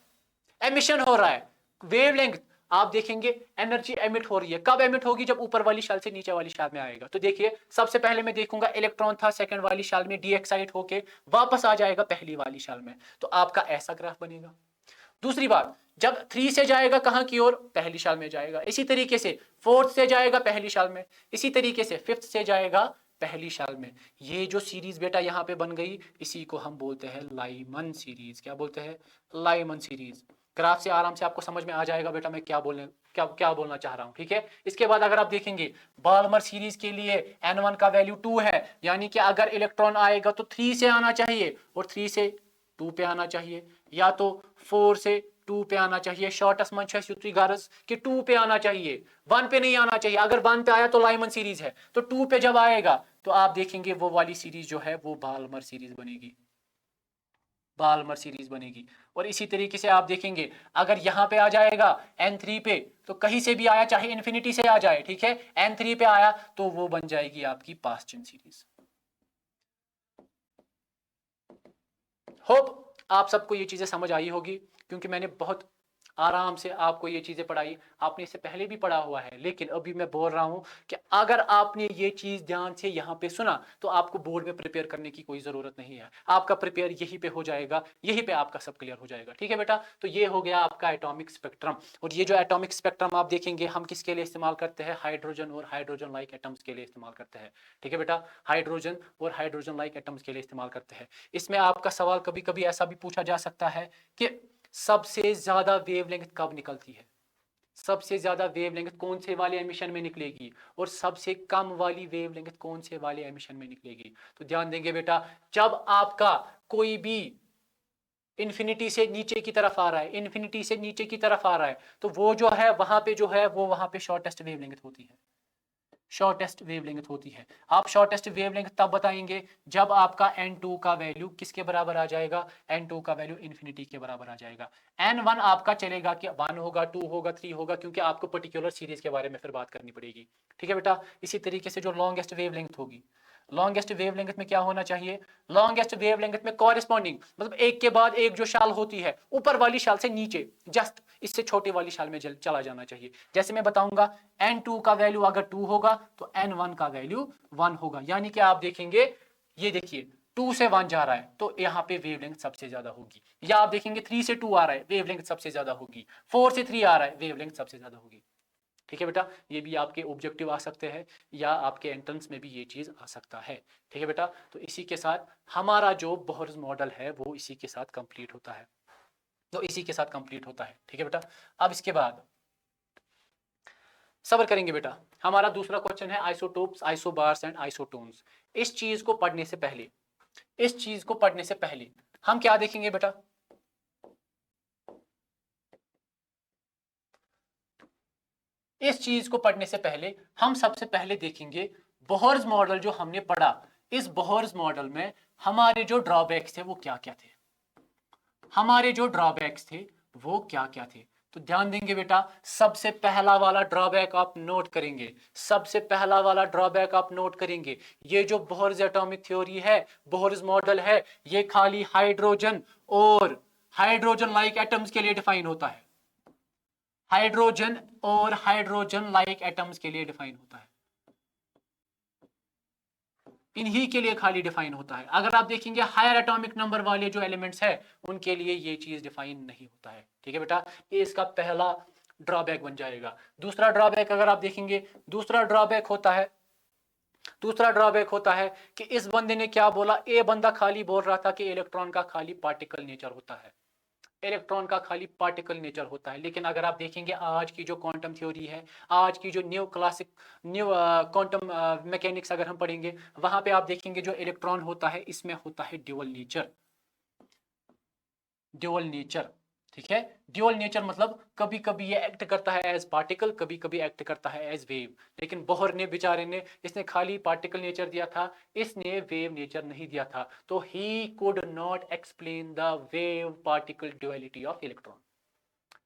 एमिशन हो रहा है, वेवलेंथ आप देखेंगे एनर्जी एमिट हो रही है। कब एमिट होगी, जब ऊपर वाली शैल से नीचे वाली शैल में आएगा। तो देखिए सबसे पहले मैं देखूंगा इलेक्ट्रॉन था सेकंड वाली शैल में, डीएक्साइट होके वापस आ जाएगा पहली वाली शैल में, तो आपका ऐसा ग्राफ बनेगा। दूसरी बात, जब 3 से जाएगा कहां की ओर, पहली शैल में जाएगा। इसी तरीके से 4th से जाएगा पहली शैल में, इसी तरीके से 5th से जाएगा पहली शैल में। ये जो सीरीज बेटा यहां पे बन गई, इसी को हम बोलते हैं लाइमन सीरीज। क्या बोलते हैं, लाइमन सीरीज। ग्राफ से आराम से आपको समझ में आ जाएगा बेटा मैं क्या बोलना चाह रहा हूं। ठीक है, इसके बाद अगर आप देखेंगे बाल्मर सीरीज के लिए n1 का वैल्यू 2 है, यानी कि अगर इलेक्ट्रॉन आएगा तो 3 से आना चाहिए और 3 से 2 पे आना चाहिए, या तो 4 से 2 पे आना चाहिए। शॉर्टेस्ट मंशूत्री गारस कि 2 पे आना चाहिए, 1 पे नहीं आना चाहिए। अगर 1 पे आया तो लाइमन सीरीज है, तो 2 पे जब आएगा तो आप देखेंगे वो वाली सीरीज जो है वो बाल्मर सीरीज बनेगी, बाल्मर सीरीज बनेगी। और इसी तरीके से आप देखेंगे अगर यहां पे आ जाएगा n3 पे, तो कहीं से भी आया चाहे इन्फिनिटी से आ जाए, ठीक है, n3 पे आया तो वो बन जाएगी आपकी पास्चन सीरीज। होप आप सबको ये चीजें समझ आई होगी, क्योंकि मैंने बहुत आराम से आपको ये चीजें पढ़ाई। आपने इससे पहले भी पढ़ा हुआ है, लेकिन अभी मैं बोल रहा हूं कि अगर आपने ये चीज ध्यान से यहां पे सुना तो आपको बोर्ड में प्रिपेयर करने की कोई जरूरत नहीं है। आपका प्रिपेयर यहीं पे हो जाएगा, यहीं पे आपका सब क्लियर हो जाएगा। ठीक है बेटा, तो ये हो गया आपका एटॉमिक स्पेक्ट्रम। और ये जो एटॉमिक स्पेक्ट्रम आप देखेंगे हम किसके लिए इस्तेमाल करते हैं, हाइड्रोजन और हाइड्रोजन लाइक एटम्स के लिए इस्तेमाल करते हैं। ठीक है बेटा, हाइड्रोजन और हाइड्रोजन लाइक एटम्स के लिए इस्तेमाल करते हैं। इसमें आपका सवाल कभी कभी ऐसा भी पूछा जा सकता है कि सबसे ज्यादा वेवलेंथ कब निकलती है, सबसे ज्यादा वेवलेंथ कौन से वाले एमिशन में निकलेगी और सबसे कम वाली वेवलेंथ कौन से वाले एमिशन में निकलेगी। तो ध्यान देंगे बेटा, जब आपका कोई भी इन्फिनिटी से नीचे की तरफ आ रहा है, इन्फिनिटी से नीचे की तरफ आ रहा है, तो वो जो है वहां पे जो है वो वहां पे शॉर्टेस्ट वेवलेंथ होती है, शॉर्टेस्ट वेवलेंथ होती है। आप शॉर्टेस्ट वेवलेंथ तब बताएंगे जब आपका n2 का वैल्यू किसके बराबर आ जाएगा, n2 का वैल्यू इन्फिनिटी के बराबर आ जाएगा। n1 आपका चलेगा कि 1 होगा, 2 होगा, 3 होगा, क्योंकि आपको पर्टिकुलर सीरीज के बारे में फिर बात करनी पड़ेगी। ठीक है बेटा। इसी तरीके से जो लॉन्गेस्ट वेवलेंथ होगी, लॉन्गेस्ट वेवलेंथ में क्या होना चाहिए, लॉन्गेस्ट वेवलेंथ में कॉरेस्पॉन्डिंग मतलब एक के बाद एक जो शाल होती है, ऊपर वाली शाल से नीचे जस्ट इससे छोटी वाली शाल में चला जाना चाहिए। जैसे मैं बताऊंगा n2 का वैल्यू अगर 2 होगा तो n1 का वैल्यू 1 होगा, यानी कि आप देखेंगे, ये देखिए 2 से 1 जा रहा है तो यहाँ पे वेवलेंथ सबसे ज्यादा होगी, या आप देखेंगे 3 से 2 आ रहा है, वेवलेंथ सबसे ज्यादा होगी, 4 से 3 आ रहा है, वेवलेंथ सबसे ज्यादा होगी। ठीक है बेटा, ये भी आपके ऑब्जेक्टिव आ सकते हैं या आपके एंट्रेंस में भी ये चीज आ सकता है। ठीक है बेटा, तो इसी के साथ हमारा जो बोहर्स मॉडल है वो इसी के साथ कंप्लीट होता है, तो इसी के साथ कंप्लीट होता है। ठीक है बेटा, अब इसके बाद सब्र करेंगे बेटा, हमारा दूसरा क्वेश्चन है आइसोटोप्स, आइसोबार्स एंड आइसोटोन्स। इस चीज को पढ़ने से पहले, इस चीज को पढ़ने से पहले हम क्या देखेंगे बेटा, इस चीज को पढ़ने से पहले हम सबसे पहले देखेंगे बोहर्स मॉडल जो हमने पढ़ा, इस बोहर्स मॉडल में हमारे जो ड्रॉबैक्स थे वो क्या क्या थे, हमारे जो ड्रॉबैक्स थे वो क्या क्या थे। तो ध्यान देंगे बेटा, सबसे पहला वाला ड्रॉबैक आप नोट करेंगे, सबसे पहला वाला ड्रॉबैक आप नोट करेंगे, ये जो बोहर्स एटॉमिक थ्योरी है, बोहर्स मॉडल है, ये खाली हाइड्रोजन और हाइड्रोजन लाइक एटम्स के लिए डिफाइन होता है, हाइड्रोजन और हाइड्रोजन लाइक एटम्स के लिए डिफाइन होता है, इन्हीं के लिए खाली डिफाइन होता है। अगर आप देखेंगे हायर एटॉमिक नंबर वाले जो एलिमेंट्स है उनके लिए ये चीज डिफाइन नहीं होता है। ठीक है बेटा, ये इसका पहला ड्रॉबैक बन जाएगा। दूसरा ड्रॉबैक अगर आप देखेंगे, दूसरा ड्रॉबैक होता है, दूसरा ड्रॉबैक होता है कि इस बंदे ने क्या बोला, ए बंदा खाली बोल रहा था कि इलेक्ट्रॉन का खाली पार्टिकल नेचर होता है, इलेक्ट्रॉन का खाली पार्टिकल नेचर होता है। लेकिन अगर आप देखेंगे आज की जो क्वांटम थ्योरी है, आज की जो न्यू क्वांटम मैकेनिक्स अगर हम पढ़ेंगे, वहां पे आप देखेंगे जो इलेक्ट्रॉन होता है इसमें होता है ड्यूअल नेचर, ड्यूअल नेचर। ठीक है, ड्यूअल नेचर मतलब कभी कभी ये एक्ट करता है एज पार्टिकल, कभी कभी एक्ट करता है एज वेव। लेकिन बोहर ने बेचारे ने, इसने खाली पार्टिकल नेचर दिया था, इसने वेव नेचर नहीं दिया था, तो he could not explain the wave particle duality of electron,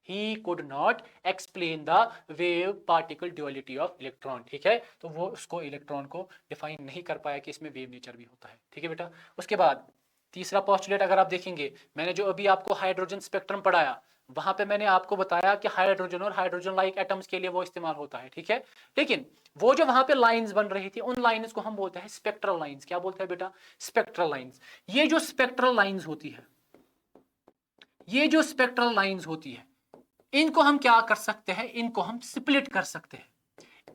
he could not explain the wave particle duality of electron। ठीक है, तो वो उसको इलेक्ट्रॉन को डिफाइन नहीं कर पाया कि इसमें वेव नेचर भी होता है। ठीक है बेटा, उसके बाद तीसरा पोस्टुलेट अगर आप देखेंगे, मैंने जो अभी आपको हाइड्रोजन स्पेक्ट्रम पढ़ाया वहां पे मैंने आपको बताया कि हाइड्रोजन और हाइड्रोजन लाइक एटम्स के लिए वो इस्तेमाल होता है। ठीक है, लेकिन वो जो वहां पे लाइंस बन रही थी उन लाइंस को हम बोलते हैं स्पेक्ट्रल लाइंस। क्या बोलते हैं बेटा, स्पेक्ट्रल लाइंस। ये जो स्पेक्ट्रल लाइंस होती है, ये जो स्पेक्ट्रल लाइंस होती है, इनको हम क्या कर सकते हैं, इनको हम स्प्लिट कर सकते हैं,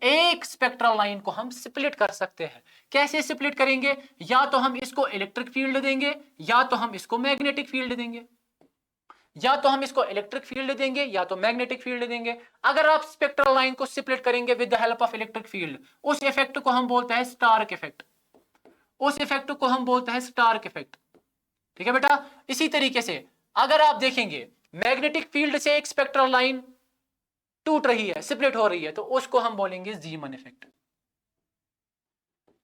एक स्पेक्ट्रल लाइन को हम स्प्लिट कर सकते हैं। कैसे स्प्लिट करेंगे, या तो हम इसको इलेक्ट्रिक फील्ड देंगे या तो हम इसको मैग्नेटिक फील्ड देंगे, या तो हम इसको इलेक्ट्रिक फील्ड देंगे या तो मैग्नेटिक फील्ड देंगे। अगर आप स्पेक्ट्रल लाइन को स्प्लिट करेंगे with the help of electric field, उस इफेक्ट को हम बोलते हैं स्टार्क इफेक्ट, उस इफेक्ट को हम बोलते हैं स्टार्क इफेक्ट। ठीक है बेटा, इसी तरीके से अगर आप देखेंगे मैग्नेटिक फील्ड से एक स्पेक्ट्रल लाइन टूट रही है, स्प्लिट हो रही है, तो उसको हम बोलेंगे जीमन इफेक्ट,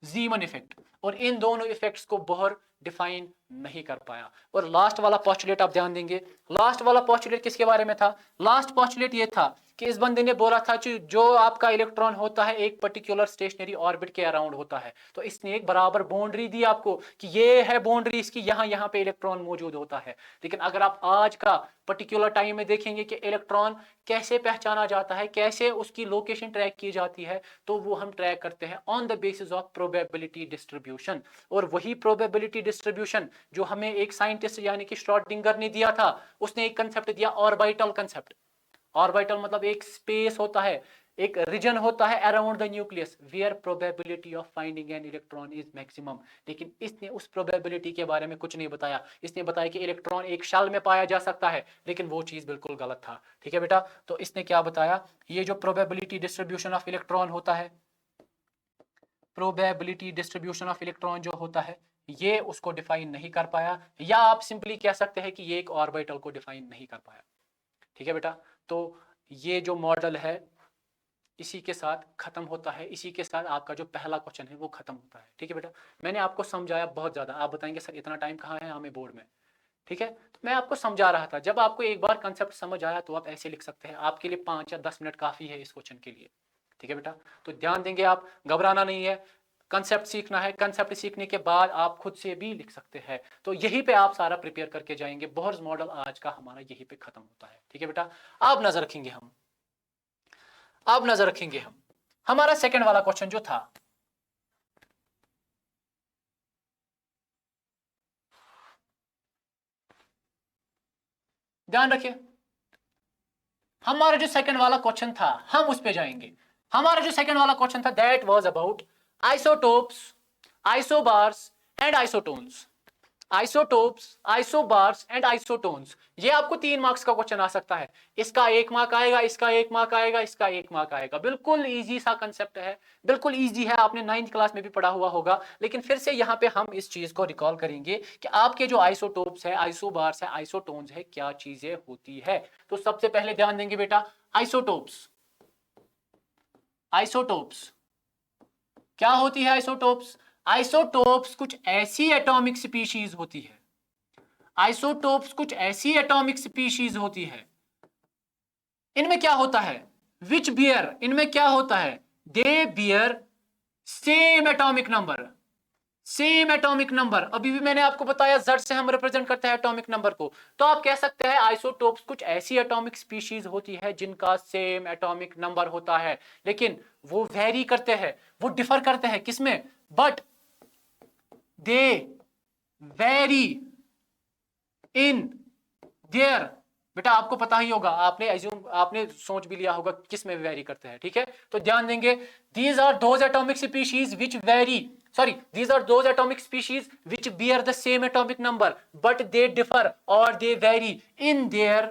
जीमन इफेक्ट। और इन दोनों इफेक्ट्स को बोहर डिफाइन नहीं कर पाया। और लास्ट वाला पोस्टुलेट आप ध्यान देंगे, लास्ट वाला पोस्टुलेट किसके बारे में था, लास्ट पोस्टुलेट ये था कि इस बंदे ने बोला था कि जो आपका इलेक्ट्रॉन होता है एक पर्टिकुलर स्टेशनरी ऑर्बिट के अराउंड होता है, तो इसने एक बराबर बाउंड्री दी आपको कि ये है बाउंड्री इसकी, यहाँ पे इलेक्ट्रॉन मौजूद होता है। लेकिन अगर आप आज का पर्टिकुलर टाइम में देखेंगे कि इलेक्ट्रॉन कैसे पहचाना जाता है, कैसे उसकी लोकेशन ट्रैक की जाती है, तो वो हम ट्रैक करते हैं on the basis of probability distribution. और वही प्रोबेबिलिटी डिस्ट्रीब्यूशन जो हमें एक साइंटिस्ट यानी कि श्रोडिंगर ने दिया था, उसने एक कंसेप्ट दिया ऑर्बिटल कंसेप्ट। ऑर्बिटल मतलब एक स्पेस होता है, एक रीजन होता है around the nucleus where probability of finding an electron is maximum. लेकिन इसने उस प्रोबेबिलिटी के बारे में कुछ नहीं बताया। इसने बताया कि इलेक्ट्रॉन एक शेल में पाया जा सकता है, लेकिन वो चीज बिल्कुल गलत था। ठीक है बेटा, तो इसने क्या बताया, ये जो प्रोबेबिलिटी डिस्ट्रीब्यूशन ऑफ इलेक्ट्रॉन होता है, प्रोबेबिलिटी डिस्ट्रीब्यूशन ऑफ इलेक्ट्रॉन जो होता है, ये उसको डिफाइन नहीं कर पाया, या आप सिंपली कह सकते हैं कि ये एक ऑर्बिटल को डिफाइन नहीं कर पाया। ठीक है बेटा, तो ये जो मॉडल है इसी के साथ खत्म होता है, इसी के साथ आपका जो पहला क्वेश्चन है वो खत्म होता है। ठीक है बेटा, मैंने आपको समझाया बहुत ज्यादा, आप बताएंगे सर इतना टाइम कहाँ है हमें बोर्ड में। ठीक है, तो मैं आपको समझा रहा था, जब आपको एक बार कंसेप्ट समझ आया तो आप ऐसे लिख सकते हैं, आपके लिए 5 या 10 मिनट काफी है इस क्वेश्चन के लिए। ठीक है बेटा, तो ध्यान देंगे आप, घबराना नहीं है, कंसेप्ट सीखना है, कंसेप्ट सीखने के बाद आप खुद से भी लिख सकते हैं। तो यहीं पे आप सारा प्रिपेयर करके जाएंगे। बोहर्स मॉडल आज का हमारा यहीं पे खत्म होता है। ठीक है बेटा, अब नजर रखेंगे हम, अब नजर रखेंगे हम हमारा सेकंड वाला क्वेश्चन जो था, ध्यान रखिए, हमारा जो सेकंड वाला क्वेश्चन था हम उस पे जाएंगे। हमारा जो सेकंड वाला क्वेश्चन था that was about isotopes, isobars and isotones. Isotopes, isobars and isotones, ये आपको 3 मार्क्स का क्वेश्चन आ सकता है। इसका 1 मार्क आएगा, इसका 1 मार्क आएगा, इसका 1 मार्क आएगा। बिल्कुल इजी सा कंसेप्ट है, बिल्कुल इजी है, आपने 9th क्लास में भी पढ़ा हुआ होगा। लेकिन फिर से यहाँ पे हम इस चीज को रिकॉल करेंगे कि आपके जो आइसोटोप्स है, आइसोबार्स है, आइसोटोन्स है, क्या चीजें होती है। तो सबसे पहले ध्यान देंगे बेटा, आइसोटोप्स, आइसोटोप्स क्या होती है। आइसोटोप्स, आइसोटोप्स कुछ ऐसी एटॉमिक स्पीशीज होती है, आइसोटोप्स कुछ ऐसी एटॉमिक स्पीशीज होती है, इनमें क्या होता है, विच बियर, इनमें क्या होता है, दे beer same atomic number, same atomic number. अभी भी मैंने आपको बताया Z से हम रिप्रेजेंट करते हैं एटॉमिक नंबर को। तो आप कह सकते हैं आइसोटोप्स कुछ ऐसी एटॉमिक स्पीशीज होती है जिनका सेम एटॉमिक नंबर होता है, लेकिन वो वेरी करते हैं, वो डिफर करते हैं किसमें, but they vary in there. बेटा आपको पता ही होगा, आपने एज्यूम, आपने सोच भी लिया होगा किस में वेरी करते हैं। ठीक है, तो ध्यान देंगे, these are those atomic species which vary, sorry, these are those atomic species which bear the same atomic number but they differ or they vary in their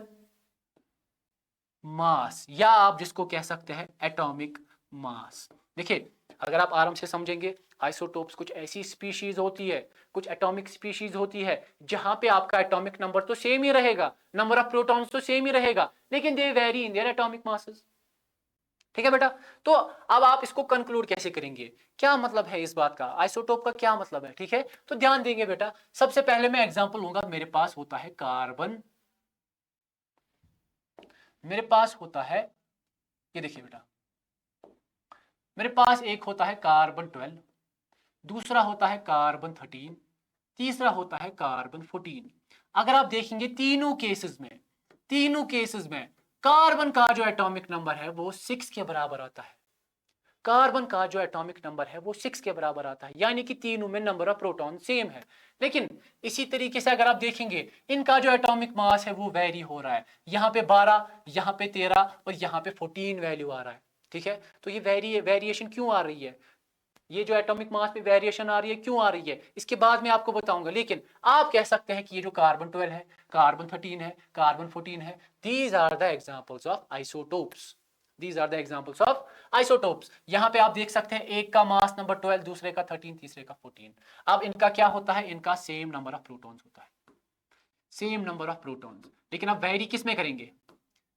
मास, या आप जिसको कह सकते हैं एटॉमिक मास। देखिए अगर आप आराम से समझेंगे, आइसोटोप्स कुछ ऐसी स्पीशीज होती है, कुछ एटॉमिक स्पीशीज होती है जहां पे आपका एटॉमिक नंबर तो सेम ही रहेगा, नंबर ऑफ प्रोटॉन्स तो सेम ही रहेगा, लेकिन they vary in their atomic masses. ठीक है बेटा, तो अब आप इसको कंक्लूड कैसे करेंगे, क्या मतलब है इस बात का, आइसोटोप का क्या मतलब है। ठीक है, तो ध्यान देंगे बेटा, सबसे पहले मैं एग्जांपल लूंगा, मेरे पास होता है कार्बन, मेरे पास होता है, ये देखिए बेटा, मेरे पास एक होता है कार्बन 12, दूसरा होता है कार्बन 13, तीसरा होता है कार्बन 14। अगर आप देखेंगे तीनों केसेस में, तीनों केसेस में कार्बन का जो एटॉमिक नंबर है वो 6 के बराबर आता है, कार्बन का जो एटॉमिक नंबर है वो 6 के बराबर आता है, यानी कि तीनों में नंबर ऑफ प्रोटॉन सेम है। लेकिन इसी तरीके से अगर आप देखेंगे इनका जो एटॉमिक मास है वो वेरी हो रहा है, यहाँ पे 12, यहाँ पे 13 और यहाँ पे 14 वैल्यू आ रहा है। ठीक है, तो ये वेरिएशन क्यों आ रही है, ये जो एटॉमिक मास में वेरिएशन आ रही है क्यों आ रही है, इसके बाद मैं आपको बताऊंगा। लेकिन आप कह सकते हैं कि ये जो कार्बन 12 है, कार्बन 13 है, कार्बन 14 है, these are the examples of isotopes, these are the examples of isotopes. यहां पे आप देख सकते हैं एक का मास नंबर 12, दूसरे का 13, तीसरे का 14। अब इनका क्या होता है, इनका सेम नंबर ऑफ प्रोटॉन्स होता है, सेम नंबर ऑफ प्रोटॉन्स। लेकिन अब वेरी किस में करेंगे,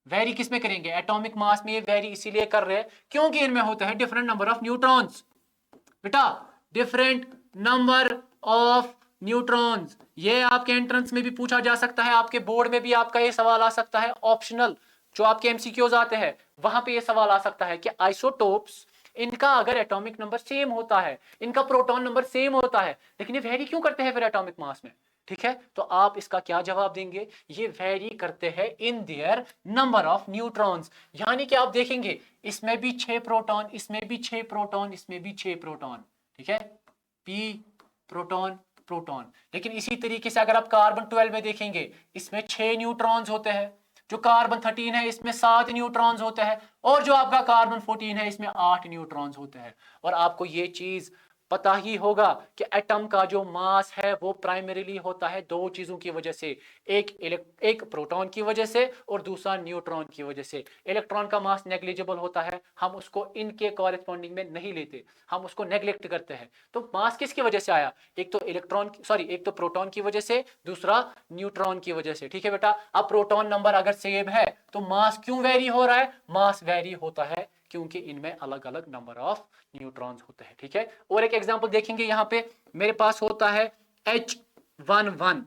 वेरी किस में करेंगे, एटॉमिक मास में ये वेरी इसीलिए कर रहे हैं क्योंकि इनमें होता है डिफरेंट नंबर ऑफ न्यूट्रॉन्स। बेटा डिफरेंट नंबर ऑफ न्यूट्रॉन्स, ये आपके एंट्रेंस में भी पूछा जा सकता है, आपके बोर्ड में भी आपका ये सवाल आ सकता है, ऑप्शनल जो आपके एमसीक्यूज आते हैं वहां पे ये सवाल आ सकता है कि आइसोटोप्स, इनका अगर एटॉमिक नंबर सेम होता है, इनका प्रोटॉन नंबर सेम होता है, लेकिन ये वेरी क्यों करते हैं फिर एटॉमिक मास में। ठीक है, तो आप इसका क्या जवाब देंगे, ये वेरी करते हैं in their number of neutrons. यानी कि आप देखेंगे इसमें भी 6 प्रोटॉन, इसमें भी 6 प्रोटॉन, इसमें भी 6 प्रोटॉन। ठीक है, p प्रोटॉन प्रोटॉन। लेकिन इसी तरीके से अगर आप कार्बन 12 में देखेंगे इसमें 6 न्यूट्रॉन्स होते हैं, जो कार्बन 13 है इसमें 7 न्यूट्रॉन्स होते हैं, और जो आपका कार्बन 14 है इसमें 8 न्यूट्रॉन्स होते हैं। और आपको ये चीज पता ही होगा कि एटम का जो मास है वो प्राइमरीली होता है दो चीजों की वजह से, एक प्रोटॉन की वजह से और दूसरा न्यूट्रॉन की वजह से। इलेक्ट्रॉन का मास नेग्लिजिबल होता है, हम उसको इनके कॉरेस्पॉन्डिंग में नहीं लेते, हम उसको नेग्लेक्ट करते हैं। तो मास किसकी वजह से आया? एक तो एक तो प्रोटॉन की वजह से, दूसरा न्यूट्रॉन की वजह से। ठीक है बेटा, अब प्रोटॉन नंबर अगर सेम है तो मास क्यों वेरी हो रहा है? मास वेरी होता है क्योंकि इनमें अलग अलग नंबर ऑफ न्यूट्रॉन्स होते हैं। ठीक है, और एक एग्जांपल देखेंगे यहां पे मेरे पास होता है H11,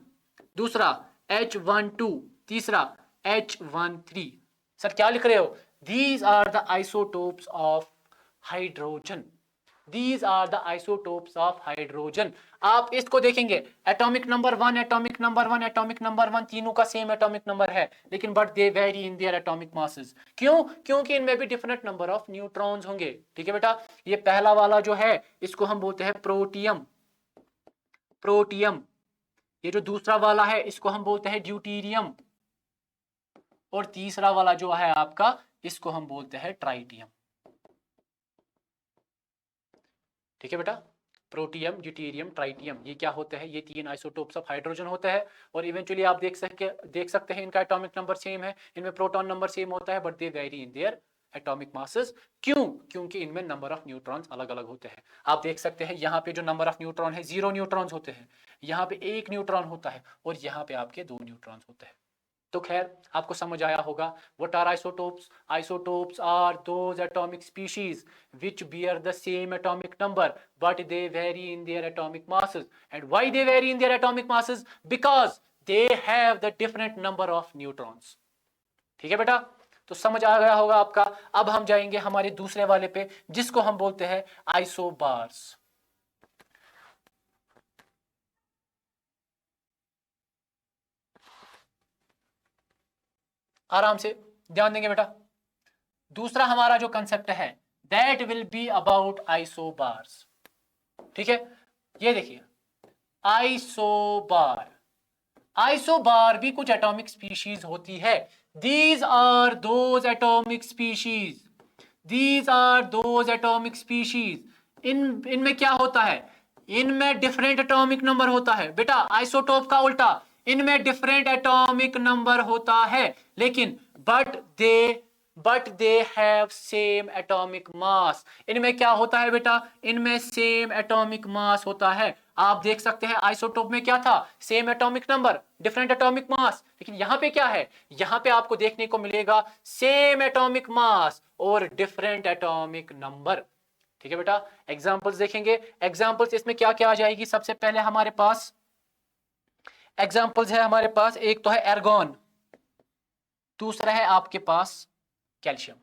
दूसरा H12, तीसरा H13। सर क्या लिख रहे हो? These are the isotopes of hydrogen, these are the isotopes of hydrogen. आप इसको देखेंगे, atomic number 1, atomic number 1, atomic number 1, तीनों का सेम एटॉमिक नंबर है, लेकिन but they vary in their atomic masses. क्यों? क्योंकि इनमें भी डिफरेंट नंबर ऑफ न्यूट्रॉन्स होंगे। ठीक है बेटा, ये पहला वाला जो है इसको हम बोलते हैं प्रोटियम, प्रोटियम। ये जो दूसरा वाला है इसको हम बोलते हैं ड्यूटीरियम, और तीसरा वाला जो है आपका इसको हम बोलते हैं ट्राइटियम। ठीक है बेटा, प्रोटियम, ड्यूटेरियम, ट्राइटियम, ये क्या होते हैं? ये तीन आइसोटोप्स ऑफ हाइड्रोजन होते हैं। और इवेंचुअली आप देख सकते हैं इनका एटॉमिक नंबर सेम है, इनमें प्रोटॉन नंबर सेम होता है, but they vary in their atomic masses. क्यों? क्योंकि इनमें नंबर ऑफ न्यूट्रॉन्स अलग अलग होते हैं। आप देख सकते हैं यहाँ पे जो नंबर ऑफ न्यूट्रॉन है 0 न्यूट्रॉन्स होते हैं, यहाँ पे 1 न्यूट्रॉन होता है, और यहाँ पे आपके 2 न्यूट्रॉन्स होते हैं। तो खैर आपको समझ आया होगा। What are isotopes? Isotopes are those atomic species which bear the same atomic number but they vary in their atomic masses. And why they vary in their atomic masses? Because they have the different number of neutrons. ठीक है बेटा, तो समझ आ गया होगा आपका। अब हम जाएंगे हमारे दूसरे वाले पे जिसको हम बोलते हैं आइसोबार्स। आराम से ध्यान देंगे बेटा। दूसरा हमारा जो कंसेप्ट है that will be about isobars. ठीक है, ये देखिए आइसोबार, आइसोबार भी कुछ एटॉमिक स्पीशीज होती है। These are those atomic species, these are those atomic species. इनमें क्या होता है? इनमें डिफरेंट एटॉमिक नंबर होता है बेटा। आइसोटोप का उल्टा, इनमें डिफरेंट एटॉमिक नंबर होता है, लेकिन but they have same atomic mass. इनमें क्या होता है बेटा? इनमें सेम एटॉमिक मास होता है। आप देख सकते हैं आइसोटोप में क्या था? Same atomic number, different atomic mass. लेकिन यहां पे क्या है? यहां पे आपको देखने को मिलेगा सेम एटॉमिक मास और डिफरेंट एटॉमिक नंबर। ठीक है बेटा, एग्जांपल्स देखेंगे। एग्जांपल्स इसमें क्या क्या आ जाएगी? सबसे पहले हमारे पास एग्जांपल्स है, हमारे पास एक तो है एर्गॉन, दूसरा है आपके पास कैल्शियम।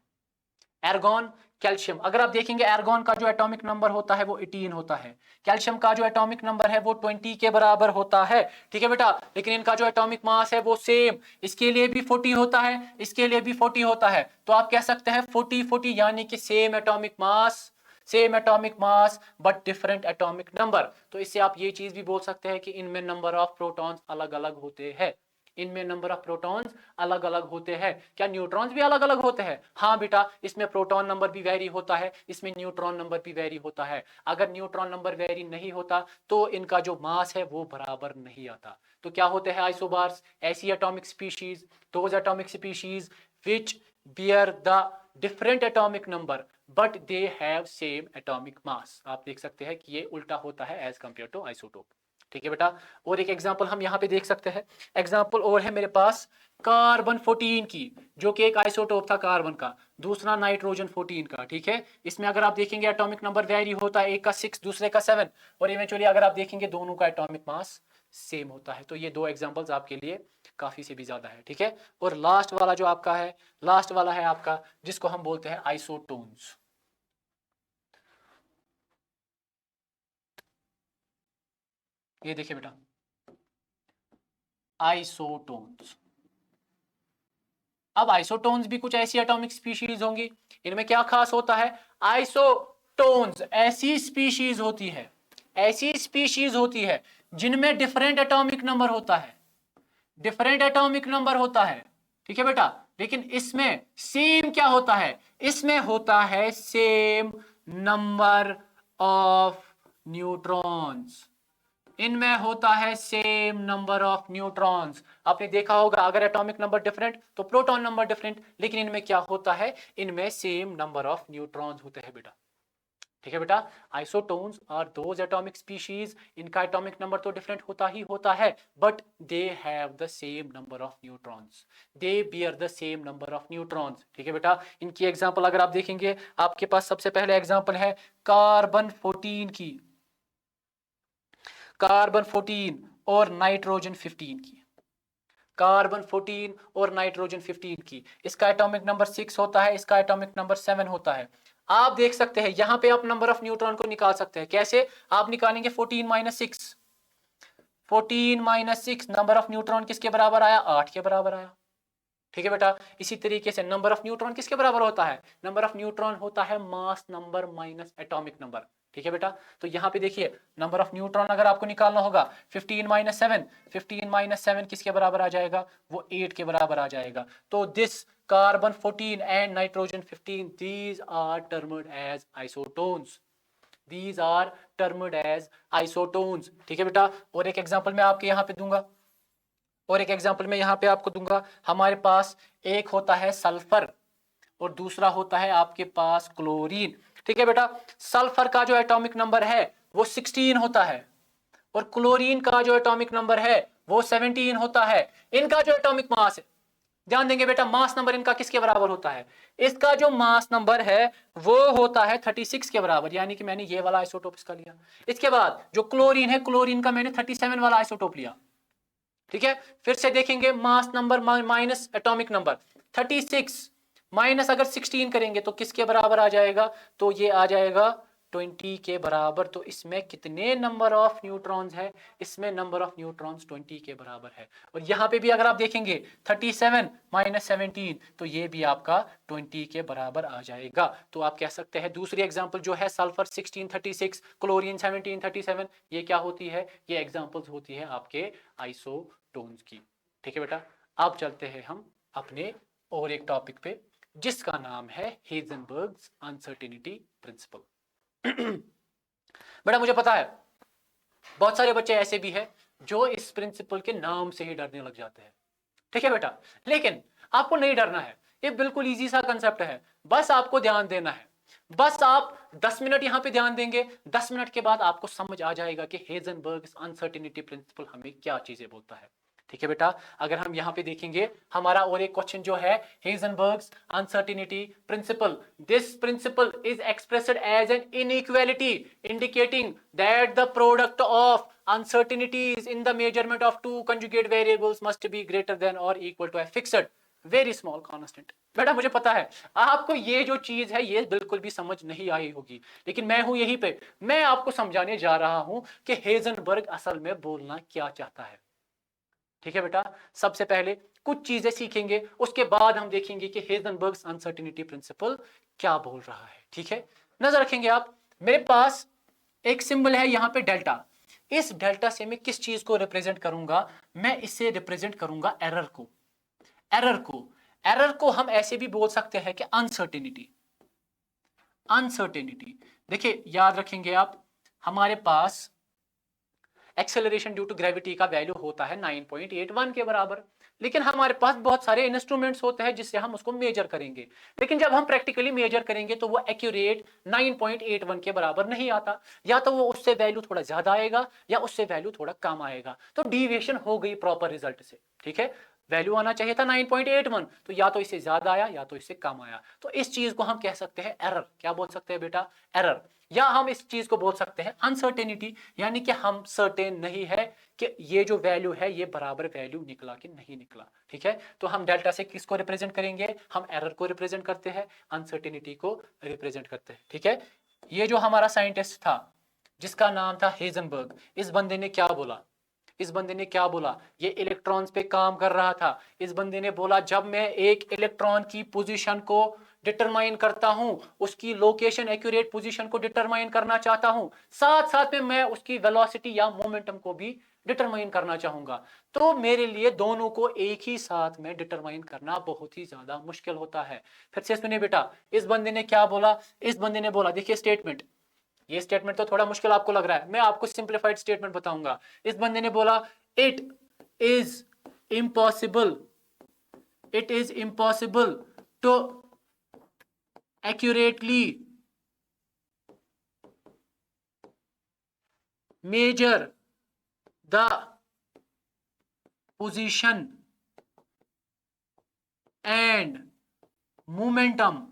एर्गॉन, कैल्शियम। अगर आप देखेंगे एर्गॉन का जो एटॉमिक नंबर होता है वो 18 होता है, कैल्शियम का जो एटॉमिक नंबर है वो 20 के बराबर होता है। ठीक है बेटा, लेकिन इनका जो एटॉमिक मास है वो सेम, इसके लिए भी 40 होता है, इसके लिए भी 40 होता है। तो आप कह सकते हैं 40-40 यानी कि same atomic mass, same atomic mass but different atomic number. तो इससे आप ये चीज भी बोल सकते हैं कि इनमें नंबर ऑफ प्रोटॉन्स अलग अलग होते हैं, इनमें नंबर ऑफ प्रोटॉन्स अलग अलग होते हैं। क्या न्यूट्रॉन्स भी अलग अलग होते हैं? हाँ बेटा, इसमें प्रोटॉन नंबर भी वेरी होता है, इसमें न्यूट्रॉन नंबर भी वेरी होता है। अगर न्यूट्रॉन नंबर वेरी नहीं होता तो इनका जो मास है वो बराबर नहीं आता। तो क्या होते हैं आइसोबार्स? ऐसी atomic species, those atomic species which bear the different atomic number but they have same atomic mass। आप देख सकते हैं कि ये उल्टा होता है एज कंपेयर टू आइसोटोप। ठीक है बेटा, और एक एग्जांपल हम यहाँ पे देख सकते हैं। एग्जांपल और है मेरे पास कार्बन 14 की, जो कि एक आइसोटोप था कार्बन का, दूसरा नाइट्रोजन 14 का। ठीक है, इसमें अगर आप देखेंगे एटॉमिक नंबर वेरी होता है, एक का 6 दूसरे का 7, और इवेंचुअली अगर आप देखेंगे दोनों का एटॉमिक मास सेम होता है। तो ये दो एग्जांपल्स आपके लिए काफी से भी ज्यादा है। ठीक है, और लास्ट वाला जो आपका है, लास्ट वाला है आपका जिसको हम बोलते हैं आइसोटोन्स। ये देखिए बेटा आइसोटोन्स। अब आइसोटोन्स भी कुछ ऐसी एटॉमिक स्पीशीज होंगी। इनमें क्या खास होता है? आइसोटोन्स ऐसी स्पीशीज होती है, ऐसी स्पीशीज होती है जिनमें डिफरेंट एटॉमिक नंबर होता है, डिफरेंट एटॉमिक नंबर होता है। ठीक है बेटा। लेकिन इसमें सेम क्या होता है, इसमें होता है सेम नंबर ऑफ न्यूट्रॉन्स, इनमें होता है सेम नंबर ऑफ न्यूट्रॉन्स। आपने देखा होगा अगर एटॉमिक नंबर डिफरेंट तो प्रोटॉन नंबर डिफरेंट, लेकिन इनमें क्या होता है, इनमें सेम नंबर ऑफ न्यूट्रॉन्स होते हैं बेटा। ठीक है बेटा। Isotones are those atomic species, इनका एटॉमिक नंबर तो डिफरेंट होता ही होता है, but they have the same number of neutrons, they bear the same number of neutrons. ठीक है बेटा। इनकी एग्जांपल अगर आप देखेंगे, आपके पास सबसे पहले एग्जांपल है कार्बन 14 की, कार्बन 14 और नाइट्रोजन 15 की, कार्बन 14 और नाइट्रोजन 15 की। इसका एटॉमिक नंबर 6 होता है, इसका एटॉमिक नंबर 7 होता है। आप देख सकते हैं यहां पे आप नंबर ऑफ न्यूट्रॉन को निकाल सकते हैं। कैसे आप निकालेंगे, 14 minus 6, 14 minus 6 number of neutron किसके बराबर आया, 8 के बराबर आया। ठीक है बेटा। इसी तरीके से नंबर ऑफ न्यूट्रॉन किसके बराबर होता है, नंबर ऑफ न्यूट्रॉन होता है mass number minus atomic number. ठीक है बेटा। तो यहां पे देखिए नंबर ऑफ न्यूट्रॉन अगर आपको निकालना होगा 15 माइनस 7, 15 माइनस 7 किसके बराबर आ जाएगा, वो 8 के बराबर आ जाएगा। तो this carbon 14 and nitrogen 15, these are termed as isotones, these are termed as isotones। ठीक है बेटा। और एक एग्जांपल मैं आपके यहाँ पे दूंगा, और एक एग्जांपल मैं यहाँ पे आपको दूंगा। हमारे पास एक होता है सल्फर और दूसरा होता है आपके पास क्लोरीन। ठीक है बेटा। सल्फर का जो एटॉमिक नंबर है वो 16 होता है और क्लोरीन का जो एटॉमिक नंबर है वो 17 होता है। इनका जो एटॉमिक मास है, ध्यान देंगे बेटा, मास नंबर इनका किसके बराबर होता है, इसका जो मास नंबर है वो होता है 36 के बराबर, यानी कि मैंने ये वाला आइसोटोप इसका लिया। इसके बाद जो क्लोरीन है, क्लोरीन का मैंने 37 वाला आइसोटोप लिया। ठीक है। फिर से देखेंगे mass number minus atomic number, 36 minus अगर 16 करेंगे तो किसके बराबर आ जाएगा, तो ये आ जाएगा 20 के बराबर। तो इसमें कितने नंबर ऑफ न्यूट्रॉन्स है, इसमें नंबर ऑफ न्यूट्रॉन्स 20 के बराबर है। और यहां पे भी अगर आप देखेंगे 37 माइनस 17 तो ये भी आपका 20 के बराबर आ जाएगा। तो आप कह सकते हैं दूसरी एग्जांपल जो है सल्फर 16 36, क्लोरीन 17 37, ये क्या होती है, ये एग्जांपल्स होती है आपके आइसोटोन्स की। ठीक है बेटा। अब चलते हैं हम अपने और एक टॉपिक पे जिसका नाम है हेजनबर्ग्स अनसर्टेनिटी प्रिंसिपल। बेटा मुझे पता है बहुत सारे बच्चे ऐसे भी हैं जो इस प्रिंसिपल के नाम से ही डरने लग जाते हैं। ठीक है बेटा। लेकिन आपको नहीं डरना है, ये बिल्कुल इजी सा कंसेप्ट है, बस आपको ध्यान देना है। बस आप 10 मिनट यहां पे ध्यान देंगे, 10 मिनट के बाद आपको समझ आ जाएगा कि हेजनबर्ग्स अनसर्टेनिटी प्रिंसिपल हमें क्या चीजें बोलता है। ठीक है बेटा। अगर हम यहां पे देखेंगे हमारा और एक क्वेश्चन जो है Heisenberg's uncertainty principle, this principle is expressed as an inequality indicating that the product of uncertainties in the measurement of two conjugate variables must be greater than or equal to a fixed very small constant। बेटा मुझे पता है आपको ये जो चीज है ये बिल्कुल भी समझ नहीं आई होगी, लेकिन मैं हूं यहीं पे, मैं आपको समझाने जा रहा हूं कि हेजनबर्ग असल में बोलना क्या चाहता है। ठीक है बेटा। सबसे पहले कुछ चीजें सीखेंगे, उसके बाद हम देखेंगे कि हेजनबर्ग्स अनसर्टेनिटी प्रिंसिपल क्या बोल रहा है। ठीक है। नजर रखेंगे आप, मेरे पास एक सिंबल है यहां पे डेल्टा। इस डेल्टा से मैं किस चीज को रिप्रेजेंट करूंगा, मैं इसे रिप्रेजेंट करूंगा एरर को। एरर को, एरर को हम ऐसे भी बोल सकते हैं कि अनसर्टेनिटी। अनसर्टेनिटी देखिए याद रखेंगे आप, हमारे पास एक्सेलरेशन ड्यू टू ग्रेविटी का वैल्यू होता है 9.81 के बराबर, लेकिन हमारे पास बहुत सारे इंस्ट्रूमेंट्स होते हैं जिससे हम उसको मेजर करेंगे, लेकिन जब हम प्रैक्टिकली मेजर करेंगे तो वो एक्यूरेट 9.81 के बराबर नहीं आता, या तो वो उससे वैल्यू थोड़ा ज्यादा आएगा या उससे वैल्यू थोड़ा कम आएगा, तो डिविएशन हो गई प्रॉपर रिजल्ट से। ठीक है। वैल्यू आना चाहिए था 9.81, तो या तो इससे ज्यादा आया या तो इससे कम आया, तो इस चीज को हम कह सकते हैं एरर। क्या बोल सकते हैं बेटा, एरर। या हम इस चीज को बोल सकते हैं अनसर्टेनिटी, यानी कि हम सर्टेन नहीं है कि ये जो वैल्यू है ये बराबर वैल्यू निकला कि नहीं निकला। ठीक है। तो हम डेल्टा से किसको रिप्रेजेंट करेंगे, हम एरर को रिप्रेजेंट करते हैं, अनसर्टेनिटी को रिप्रेजेंट करते हैं। ठीक है। ये जो हमारा साइंटिस्ट था जिसका नाम था हेजनबर्ग, इस बंदे ने क्या बोला, इस बंदे ने क्या बोला, ये इलेक्ट्रॉन्स पे काम कर रहा था। इस बंदे ने बोला जब मैं एक इलेक्ट्रॉन की पोजीशन को डिटरमाइन करता हूं, उसकी लोकेशन एक्यूरेट पोजीशन को डिटरमाइन करना चाहता हूं, साथ साथ में मैं उसकी वेलोसिटी या मोमेंटम को भी डिटरमाइन करना चाहूंगा, तो मेरे लिए दोनों को एक ही साथ में डिटरमाइन करना बहुत ही ज्यादा मुश्किल होता है। फिर से सुनिए बेटा, इस बंदे ने क्या बोला, इस बंदे ने बोला, देखिए स्टेटमेंट, ये स्टेटमेंट तो थोड़ा मुश्किल आपको लग रहा है, मैं आपको सिंप्लीफाइड स्टेटमेंट बताऊंगा। इस बंदे ने बोला it is impossible, it is impossible to accurately measure the position and momentum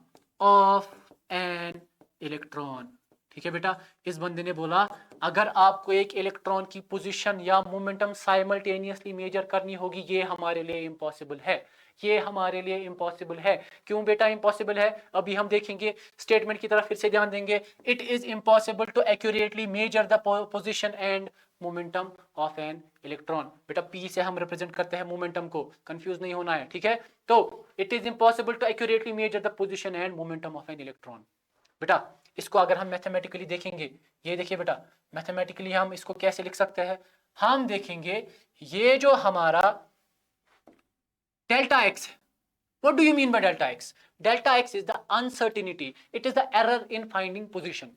of an electron। ठीक है बेटा, इस बंदे ने बोला अगर आपको एक इलेक्ट्रॉन की पोजीशन या मोमेंटम साइमल्टेनियसली मेजर करनी होगी, ये हमारे लिए इम्पॉसिबल है, ये हमारे लिए इम्पॉसिबल है। क्यों बेटा इम्पॉसिबल है, अभी हम देखेंगे। स्टेटमेंट की तरफ फिर से ध्यान देंगे, it is impossible to accurately measure the position and momentum of an electron. बेटा पी से हम रिप्रेजेंट करते हैं मोमेंटम को, कंफ्यूज नहीं होना है, ठीक है। तो it is impossible to accurately measure the position and momentum of an electron. बेटा इसको अगर हम मैथमेटिकली देखेंगे, ये देखिए बेटा, मैथमेटिकली हम इसको कैसे लिख सकते हैं, हम देखेंगे ये जो हमारा डेल्टा एक्स है, what do you mean by delta x? Delta x is the uncertainty, it is the error in finding position,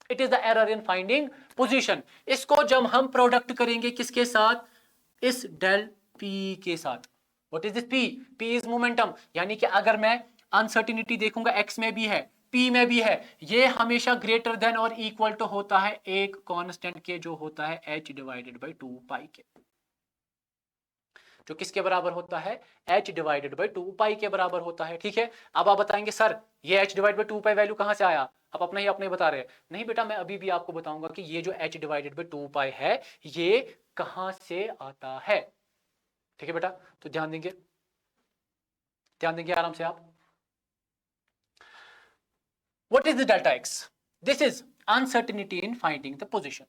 it is the error in finding position. इसको जब हम प्रोडक्ट करेंगे किसके साथ, इस डेल पी के साथ। What is this P? P is momentum, यानी कि अगर मैं अनसर्टिनिटी देखूंगा एक्स में भी है, पी में भी है, ये हमेशा ग्रेटर देन और इक्वल टू होता है एक कांस्टेंट के, जो होता है h डिवाइडेड बाई 2 पाई के, जो किसके बराबर होता है, h डिवाइडेड बाई 2 पाई के बराबर होता है। ठीक है, अब आप बताएंगे सर ये h divide by 2 pi value कहां से आया, आप अपना ही अपने बता रहे हैं। नहीं बेटा, मैं अभी भी आपको बताऊंगा कि ये जो h डिवाइडेड बाई 2 पाई है ये कहां से आता है। ठीक है बेटा, तो ध्यान देंगे, ध्यान देंगे आराम से आप। What is the delta x? This is uncertainty in finding the position.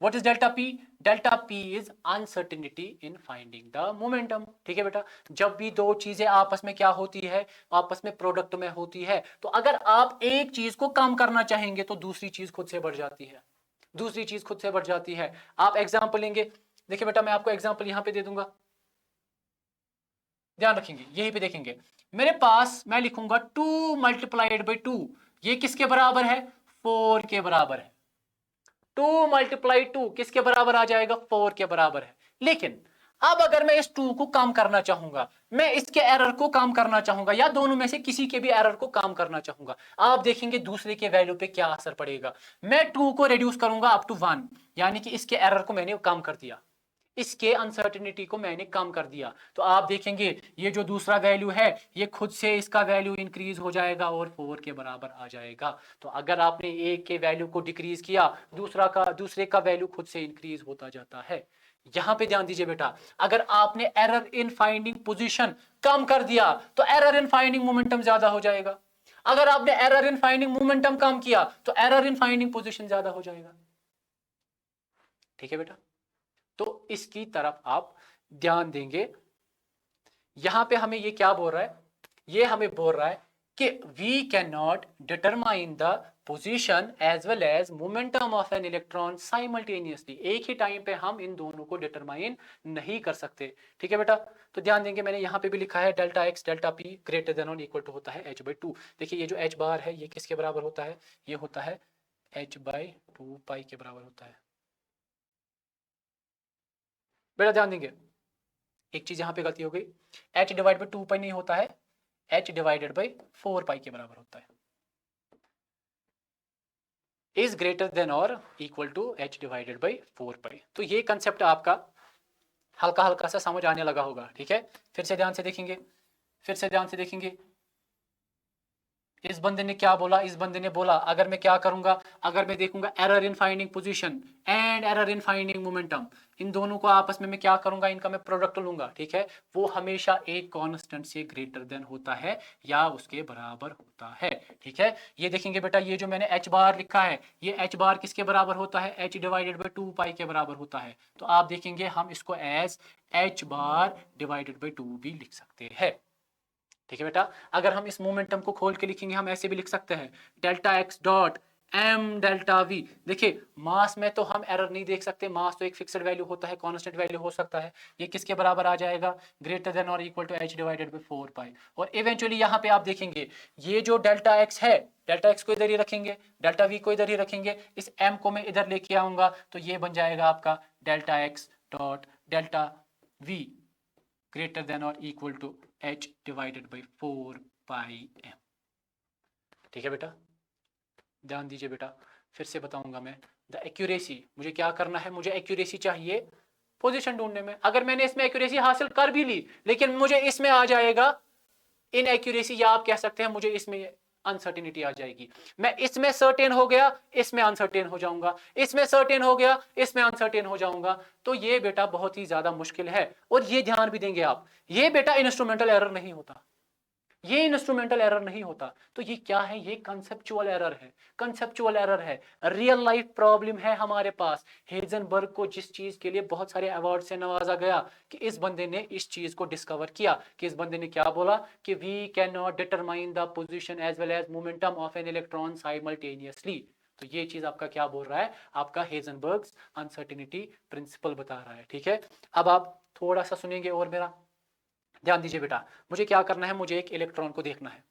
What is delta p? Delta p is uncertainty in finding the momentum. ठीक है बेटा, जब भी दो चीजें आपस में क्या होती है, आपस में प्रोडक्ट में होती है, तो अगर आप एक चीज को कम करना चाहेंगे तो दूसरी चीज खुद से बढ़ जाती है, दूसरी चीज खुद से बढ़ जाती है। आप एग्जाम्पल लेंगे, देखिए बेटा मैं आपको एग्जाम्पल यहां पे दे दूंगा, ध्यान रखेंगे, यहीं पे देखेंगे। मेरे पास मैं लिखूंगा 2 मल्टीप्लाइड बाई 2, ये किसके बराबर है, 4 के बराबर है। 2 मल्टीप्लाई 2 किसके बराबर आ जाएगा, 4 के बराबर है। लेकिन अब अगर मैं इस 2 को कम करना चाहूंगा, मैं इसके एरर को कम करना चाहूंगा, या दोनों में से किसी के भी एरर को कम करना चाहूंगा, आप देखेंगे दूसरे के वैल्यू पे क्या असर पड़ेगा। मैं 2 को रिड्यूस करूंगा अप टू 1, यानी कि इसके एरर को मैंने कम कर दिया, इसके अनसर्टेनिटी को मैंने कम कर दिया, तो आप देखेंगे ये जो दूसरा वैल्यू है ये खुद से इसका वैल्यू इंक्रीज हो जाएगा और 4 के बराबर आ जाएगा। तो अगर आपने एक के वैल्यू को डिक्रीज किया, दूसरे का वैल्यू खुद से इंक्रीज होता जाता है। यहां पे ध्यान दीजिए बेटा, अगर आपने एरर इन फाइंडिंग पोजीशन कम कर दिया तो एरर इन फाइंडिंग मोमेंटम ज्यादा हो जाएगा, अगर आपने एरर इन फाइंडिंग मोमेंटम कम किया तो एरर इन फाइंडिंग पोजीशन ज्यादा हो जाएगा। ठीक है बेटा, तो इसकी तरफ आप ध्यान देंगे। यहां पे हमें ये क्या बोल रहा है, ये हमें बोल रहा है कि we can not determine the position as well as momentum of an electron simultaneously, एक ही टाइम पे हम इन दोनों को डिटरमाइन नहीं कर सकते। ठीक है बेटा, तो ध्यान देंगे, मैंने यहां पे भी लिखा है delta x delta P greater than और इक्वल टू होता है h बाई 2। देखिए ये जो h बार है ये किसके बराबर होता है, ये होता है h बाई 2 पाई के बराबर होता है। बेटा ध्यान देंगे, एक चीज यहां पे गलती हो गई, h डिवाइड बाई 2 पाई नहीं होता है, h डिवाइडेड बाई 4 पाई के बराबर होता है, इज ग्रेटर देन और equal to h divided by 4 pi. तो ये कंसेप्ट आपका हल्का हल्का सा समझ आने लगा होगा। ठीक है, फिर से ध्यान से देखेंगे, फिर से ध्यान से देखेंगे, इस बंदे ने क्या बोला, इस बंदे ने बोला अगर मैं क्या करूंगा, अगर मैं देखूंगा error in finding position and error in finding momentum, इन दोनों को आपस में मैं क्या करूंगा, इनका मैं प्रोडक्ट लूंगा। ठीक है, वो हमेशा एक कांस्टेंट से ग्रेटर देन होता है या उसके बराबर होता है। ठीक है, ये देखेंगे बेटा, ये जो मैंने h बार लिखा है, ये h बार किसके बराबर होता है, h डिवाइडेड बाई 2 पाई के बराबर होता है। तो आप देखेंगे हम इसको as h bar divided by 2 भी लिख सकते हैं। ठीक है बेटा, अगर हम इस मोमेंटम को खोल के लिखेंगे हम ऐसे भी लिख सकते हैं delta x dot m delta v। देखिए मास में तो हम एरर नहीं देख सकते, मास तो एक फिक्स्ड वैल्यू होता है, कांस्टेंट वैल्यू हो सकता है। ये किसके बराबर आ जाएगा, ग्रेटर देन और equal to h divided by 4 pi. और इवेंचुअली यहाँ पे आप देखेंगे ये जो डेल्टा x है, डेल्टा x को इधर ही रखेंगे, डेल्टा v को इधर ही रखेंगे, इस m को मैं इधर लेके आऊंगा, तो ये बन जाएगा आपका delta x dot delta v greater than और equal to h divided by 4 pi m। ठीक है बेटा, ध्यान दीजिए बेटा, फिर से बताऊंगा मैं। द एक्यूरेसी, मुझे क्या करना है, मुझे एक्यूरेसी चाहिए पोजीशन ढूंढने में। अगर मैंने इसमें एक्यूरेसी हासिल कर भी ली, लेकिन मुझे इसमें आ जाएगा इन एक्यूरेसी, या आप कह सकते हैं मुझे इसमें अनसर्टेनिटी आ जाएगी। मैं इसमें सर्टेन हो गया, इसमें अनसर्टेन हो जाऊंगा, इसमें सर्टेन हो गया, इसमें अनसर्टेन हो जाऊंगा। तो ये बेटा बहुत ही ज्यादा मुश्किल है। और ये ध्यान भी देंगे आप, ये बेटा इंस्ट्रूमेंटल एरर नहीं होता, ये इंस्ट्रूमेंटल एरर नहीं होता। तो ये क्या है, ये कंसेप्चुअल एरर है, कंसेप्चुअल एरर है, रियल लाइफ प्रॉब्लम है हमारे पास। हेजनबर्ग को जिस चीज के लिए बहुत सारे अवार्ड से नवाजा गया कि इस बंदे ने इस चीज को डिस्कवर किया, कि इस बंदे ने क्या बोला कि we can not determine the position as well as momentum of an electron simultaneously. तो ये चीज आपका क्या बोल रहा है, आपका हेजनबर्ग्स अनसर्टेनिटी प्रिंसिपल बता रहा है। ठीक है, अब आप थोड़ा सा सुनेंगे और मेरा ध्यान दीजिए बेटा। मुझे क्या करना है, मुझे एक इलेक्ट्रॉन को देखना है,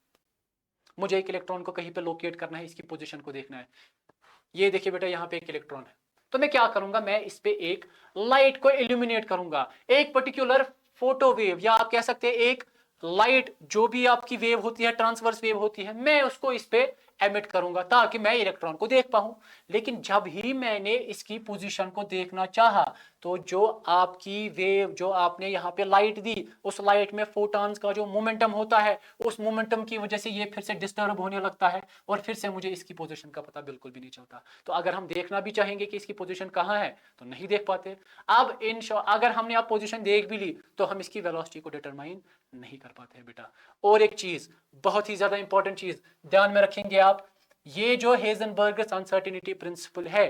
मुझे एक इलेक्ट्रॉन को कहीं पे लोकेट करना है, इसकी पोजीशन को देखना है। ये देखिए बेटा, यहाँ पे एक इलेक्ट्रॉन है, तो मैं क्या करूंगा, मैं इस पे एक लाइट को इल्यूमिनेट करूंगा, एक पर्टिकुलर फोटो वेव, या आप कह सकते हैं एक लाइट, जो भी आपकी वेव होती है, ट्रांसवर्स वेव होती है, मैं उसको इस पे एमिट करूंगा ताकि मैं इलेक्ट्रॉन को देख पाऊं। लेकिन जब ही मैंने इसकी पोजीशन को देखना चाहा, तो जो आपकी वेव, जो आपने यहाँ पे लाइट दी, उस लाइट में फोटॉन्स का जो मोमेंटम होता है, उस मोमेंटम की वजह से ये फिर से डिस्टर्ब होने लगता है, और फिर से मुझे इसकी पोजीशन का पता बिल्कुल भी नहीं चलता। तो अगर हम देखना भी चाहेंगे कि इसकी पोजीशन कहाँ है, तो नहीं देख पाते। अब अगर हमने आप पोजीशन देख भी ली, तो हम इसकी वेलोसिटी को डिटरमाइन नहीं कर पाते हैं बेटा। और एक चीज, बहुत ही ज्यादा इंपॉर्टेंट चीज ध्यान में रखेंगे आप, ये जो हेजनबर्ग अनसर्टेनिटी प्रिंसिपल है,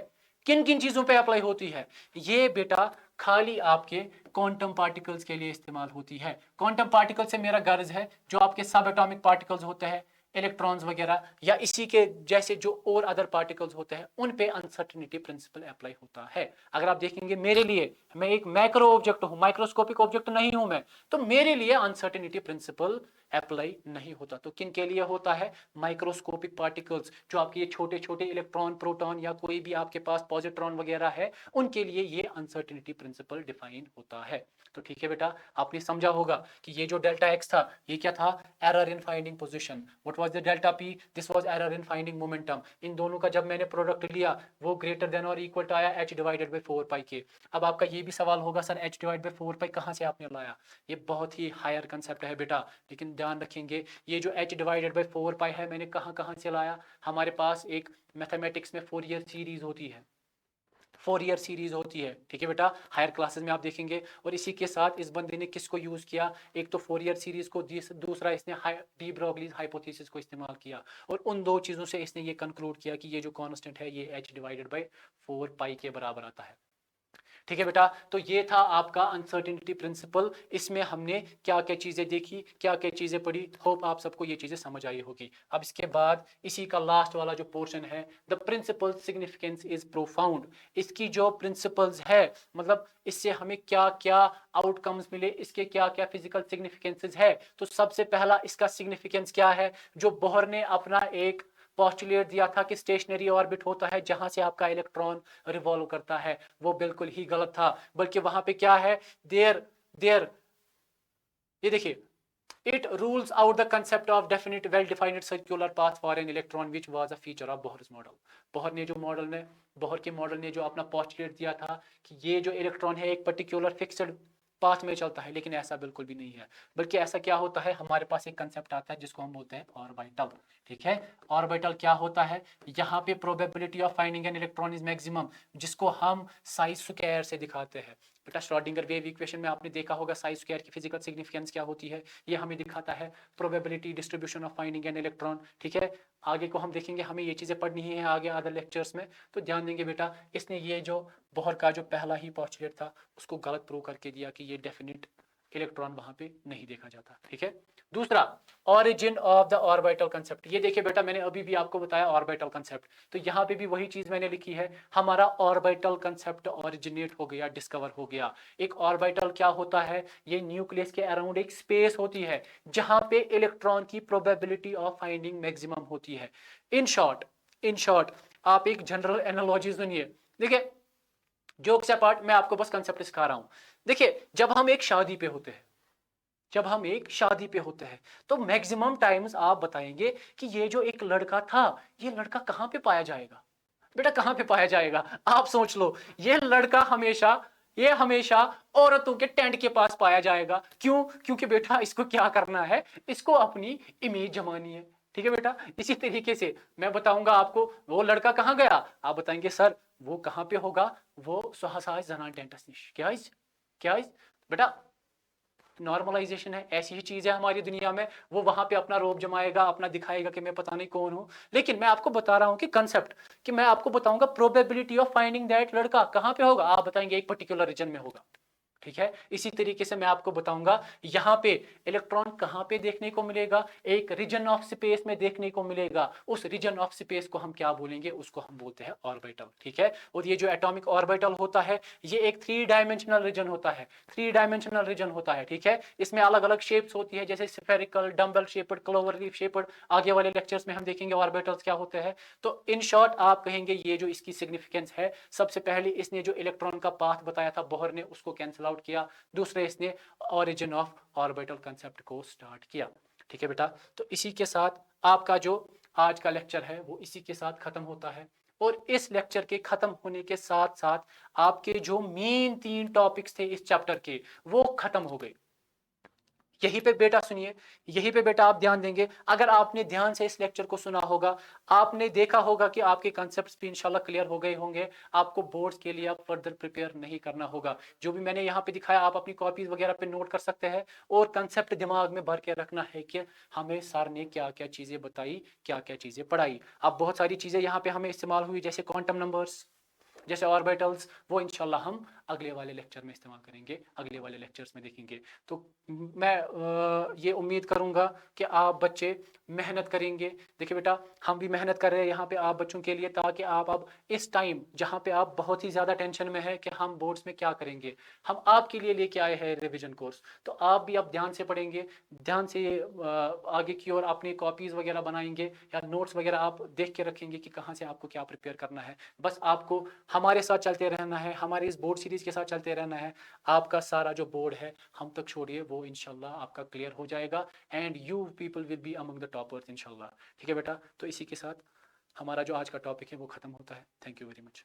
किन किन चीजों पे अप्लाई होती है, ये बेटा खाली आपके क्वांटम पार्टिकल्स के लिए इस्तेमाल होती है। क्वांटम पार्टिकल से मेरा गर्ज है जो आपके सब एटॉमिक पार्टिकल्स होते हैं, इलेक्ट्रॉन्स वगैरह, या इसी के जैसे जो और अदर पार्टिकल्स होते हैं, उन पे अनसर्टेनिटी प्रिंसिपल अप्लाई होता है। अगर आप देखेंगे मेरे लिए, मैं एक मैक्रो ऑब्जेक्ट हूं, माइक्रोस्कोपिक ऑब्जेक्ट नहीं हूं मैं, तो मेरे लिए अनसर्टेनिटी प्रिंसिपल अप्लाई नहीं होता। तो किन के लिए होता है, माइक्रोस्कोपिक पार्टिकल्स, जो आपके ये छोटे छोटे इलेक्ट्रॉन, प्रोटॉन, या कोई भी आपके पास पॉजिट्रॉन वगैरह है, उनके लिए ये अनसर्टेनिटी प्रिंसिपल डिफाइन होता है। तो ठीक है बेटा, आपने समझा होगा कि ये जो डेल्टा एक्स था, ये क्या था, error in finding position. What was the delta p, this was error in finding momentum. इन दोनों का जब मैंने प्रोडक्ट लिया, वो ग्रेटर देन और इक्वल टू आया h डिवाइडेड बाय 4 पाई के। अब आपका ये भी सवाल होगा, sir h divide by 4 pi कहाँ से आपने लाया। ये बहुत ही हायर कंसेप्ट है बेटा, लेकिन ध्यान रखेंगे, ये जो h डिवाइडेड बाय 4 पाई है, मैंने कहाँ कहाँ से लाया। हमारे पास एक मैथमेटिक्स में फोरियर सीरीज होती है, फोरियर सीरीज होती है, ठीक है बेटा, हायर क्लासेस में आप देखेंगे। और इसी के साथ इस बंदे ने किसको यूज किया, एक तो फोरियर सीरीज को, दूसरा इसने डी ब्रोगलीज हाइपोथेसिस को इस्तेमाल किया, और उन दो चीजों से इसने ये कंक्लूड किया कि ये जो कांस्टेंट है, ये h डिवाइडेड बाय 4 पाई के बराबर आता है। ठीक है बेटा, तो ये था आपका अनसर्टेनिटी प्रिंसिपल। इसमें हमने क्या क्या चीजें देखी, क्या क्या चीजें पढ़ी, होप आप सबको ये चीजें समझ आई होगी। अब इसके बाद इसी का लास्ट वाला जो पोर्शन है, the principal significance is profound. इसकी जो प्रिंसिपल्स है, मतलब इससे हमें क्या क्या आउटकम्स मिले, इसके क्या क्या फिजिकल सिग्निफिकेंसेस है। तो सबसे पहला इसका सिग्निफिकेंस क्या है, जो बोहर ने अपना एक पोस्टुलेट दिया था कि स्टेशनरी ऑर्बिट होता है जहां से आपका इलेक्ट्रॉन रिवॉल्व करता है, वो बिल्कुल ही गलत था। बल्कि वहां पे क्या है, देयर देयर ये देखिए, it rules out the concept of definite well defined circular path for an electron which was a feature of Bohr's model। Bohr के मॉडल ने जो अपना पोस्टुलेट दिया था कि ये जो इलेक्ट्रॉन है एक पर्टिकुलर फिक्स्ड पाथ में चलता है, लेकिन ऐसा बिल्कुल भी नहीं है। बल्कि ऐसा क्या होता है, हमारे पास एक कंसेप्ट आता है जिसको हम बोलते हैं ऑर्बिटल। ठीक है, ऑर्बिटल क्या होता है, यहाँ पे probability of finding an electron is maximum, जिसको हम साई स्क्वायर से दिखाते हैं। बेटा श्रोडिंगर वेव इक्वेशन में आपने देखा होगा साई स्क्वायर की फिजिकल सिग्निफिकेंस क्या होती है, ये हमें दिखाता है probability distribution of finding an electron. ठीक है, आगे को हम देखेंगे, हमें ये चीजें पढ़नी है आगे अदर लेक्चर्स में, तो ध्यान देंगे बेटा। इसने ये जो बोहर का जो पहला ही पोस्टुलेट था, उसको गलत प्रूव करके दिया कि ये डेफिनिट इलेक्ट्रॉन वहां पे नहीं देखा जाता। ठीक है, दूसरा origin of the orbital concept. ये देखिए बेटा, मैंने अभी भी आपको बताया ऑर्बिटल कंसेप्ट, तो यहाँ पे भी वही चीज मैंने लिखी है, हमारा ऑर्बिटल कंसेप्ट ओरिजिनेट हो गया, डिस्कवर हो गया। एक ऑर्बिटल क्या होता है? ये न्यूक्लियस के अराउंड एक स्पेस होती है जहां पे इलेक्ट्रॉन की प्रोबेबिलिटी ऑफ फाइंडिंग मैक्सिमम होती है। इन शॉर्ट आप एक जनरल एनालॉजी सुनिए। देखिए, जोक्स अपार्ट, मैं आपको बस कंसेप्ट सिखा रहा हूं। देखिए, जब हम एक शादी पे होते हैं तो मैक्सिमम टाइम्स आप बताएंगे कि ये जो एक लड़का था, ये लड़का कहां पे पाया जाएगा? बेटा कहां पे पाया जाएगा? आप सोच लो, ये लड़का हमेशा औरतों के टेंट के पास पाया जाएगा। क्यों? क्योंकि बेटा इसको क्या करना है, इसको अपनी इमेज जमानी है। ठीक है बेटा, इसी तरीके से मैं बताऊंगा आपको वो लड़का कहां गया, आप बताएंगे सर वो कहां पे होगा, वो सहसा जना टेंटस निश क्या बेटा, नॉर्मलाइजेशन है, ऐसी ही चीज है हमारी दुनिया में। वो वहां पे अपना रोब जमाएगा, अपना दिखाएगा कि मैं पता नहीं कौन हूं, लेकिन मैं आपको बता रहा हूं कि कंसेप्ट, कि मैं आपको बताऊंगा प्रोबेबिलिटी ऑफ फाइंडिंग दैट लड़का कहां पे होगा, आप बताएंगे एक पर्टिकुलर रीजन में होगा। ठीक है, इसी तरीके से मैं आपको बताऊंगा यहां पे इलेक्ट्रॉन कहां पे देखने को मिलेगा, एक रीजन ऑफ स्पेस में देखने को मिलेगा। उस रीजन ऑफ स्पेस को हम क्या बोलेंगे, उसको हम बोलते हैं ऑर्बिटल। ठीक है, और ये जो एटॉमिक ऑर्बिटल होता है, ये एक थ्री डायमेंशनल रीजन होता है। ठीक है, इसमें अलग अलग शेप्स होती है, जैसे spherical, dumbbell shaped, clover leaf shaped. आगे वाले लेक्चर्स में हम देखेंगे ऑर्बिटल्स क्या होते हैं। तो इन शॉर्ट आप कहेंगे ये जो इसकी सिग्निफिकेंस है, सबसे पहले इसने जो इलेक्ट्रॉन का पाथ बताया था बोहर ने, उसको कैंसिल आउट किया। दूसरे इसने ओरिजिन ऑफ ऑर्बिटल कंसेप्ट को स्टार्ट किया। ठीक है बेटा, तो इसी के साथ आपका जो आज का लेक्चर है वो इसी के साथ खत्म होता है। और इस लेक्चर के खत्म होने के साथ साथ आपके जो मेन 3 टॉपिक्स थे इस चैप्टर के, वो खत्म हो गए। यहीं पे बेटा सुनिए, यहीं पे बेटा आप ध्यान देंगे, अगर आपने ध्यान से इस लेक्चर को सुना होगा, आपने देखा होगा कि आपके कंसेप्ट्स भी इंशाल्लाह क्लियर हो गए होंगे। आपको बोर्ड्स के लिए आप फर्दर प्रिपेयर नहीं करना होगा। जो भी मैंने यहाँ पे दिखाया आप अपनी कॉपीज वगैरह पे नोट कर सकते हैं, और कंसेप्ट दिमाग में भर के रखना है कि हमें सर ने क्या क्या चीजें बताई, क्या क्या चीजें पढ़ाई। अब बहुत सारी चीजें यहाँ पे हमें इस्तेमाल हुई, जैसे क्वांटम नंबर्स, जैसे ऑर्बिटल्स, वो इंशाल्लाह हम अगले वाले लेक्चर में इस्तेमाल करेंगे, अगले वाले लेक्चर्स में देखेंगे। तो मैं ये उम्मीद करूंगा कि आप बच्चे मेहनत करेंगे। देखिए बेटा, हम भी मेहनत कर रहे हैं यहाँ पे आप बच्चों के लिए, ताकि आप अब इस टाइम जहाँ पे आप बहुत ही ज़्यादा टेंशन में है कि हम बोर्ड्स में क्या करेंगे, हम आपके लिए लेके आए हैं रिविजन कोर्स। तो आप भी अब ध्यान से पढ़ेंगे, ध्यान से आगे की ओर अपनी कॉपीज़ वगैरह बनाएंगे, या नोट्स वगैरह आप देख के रखेंगे कि कहाँ से आपको क्या प्रिपेयर करना है। बस आपको हमारे साथ चलते रहना है, हमारे इस बोर्ड सीरीज के साथ चलते रहना है। आपका सारा जो बोर्ड है हम तक छोड़िए, वो इंशाल्लाह आपका क्लियर हो जाएगा, and you people will be among the toppers इंशाल्लाह। ठीक है बेटा, तो इसी के साथ हमारा जो आज का टॉपिक है वो खत्म होता है। Thank you very much.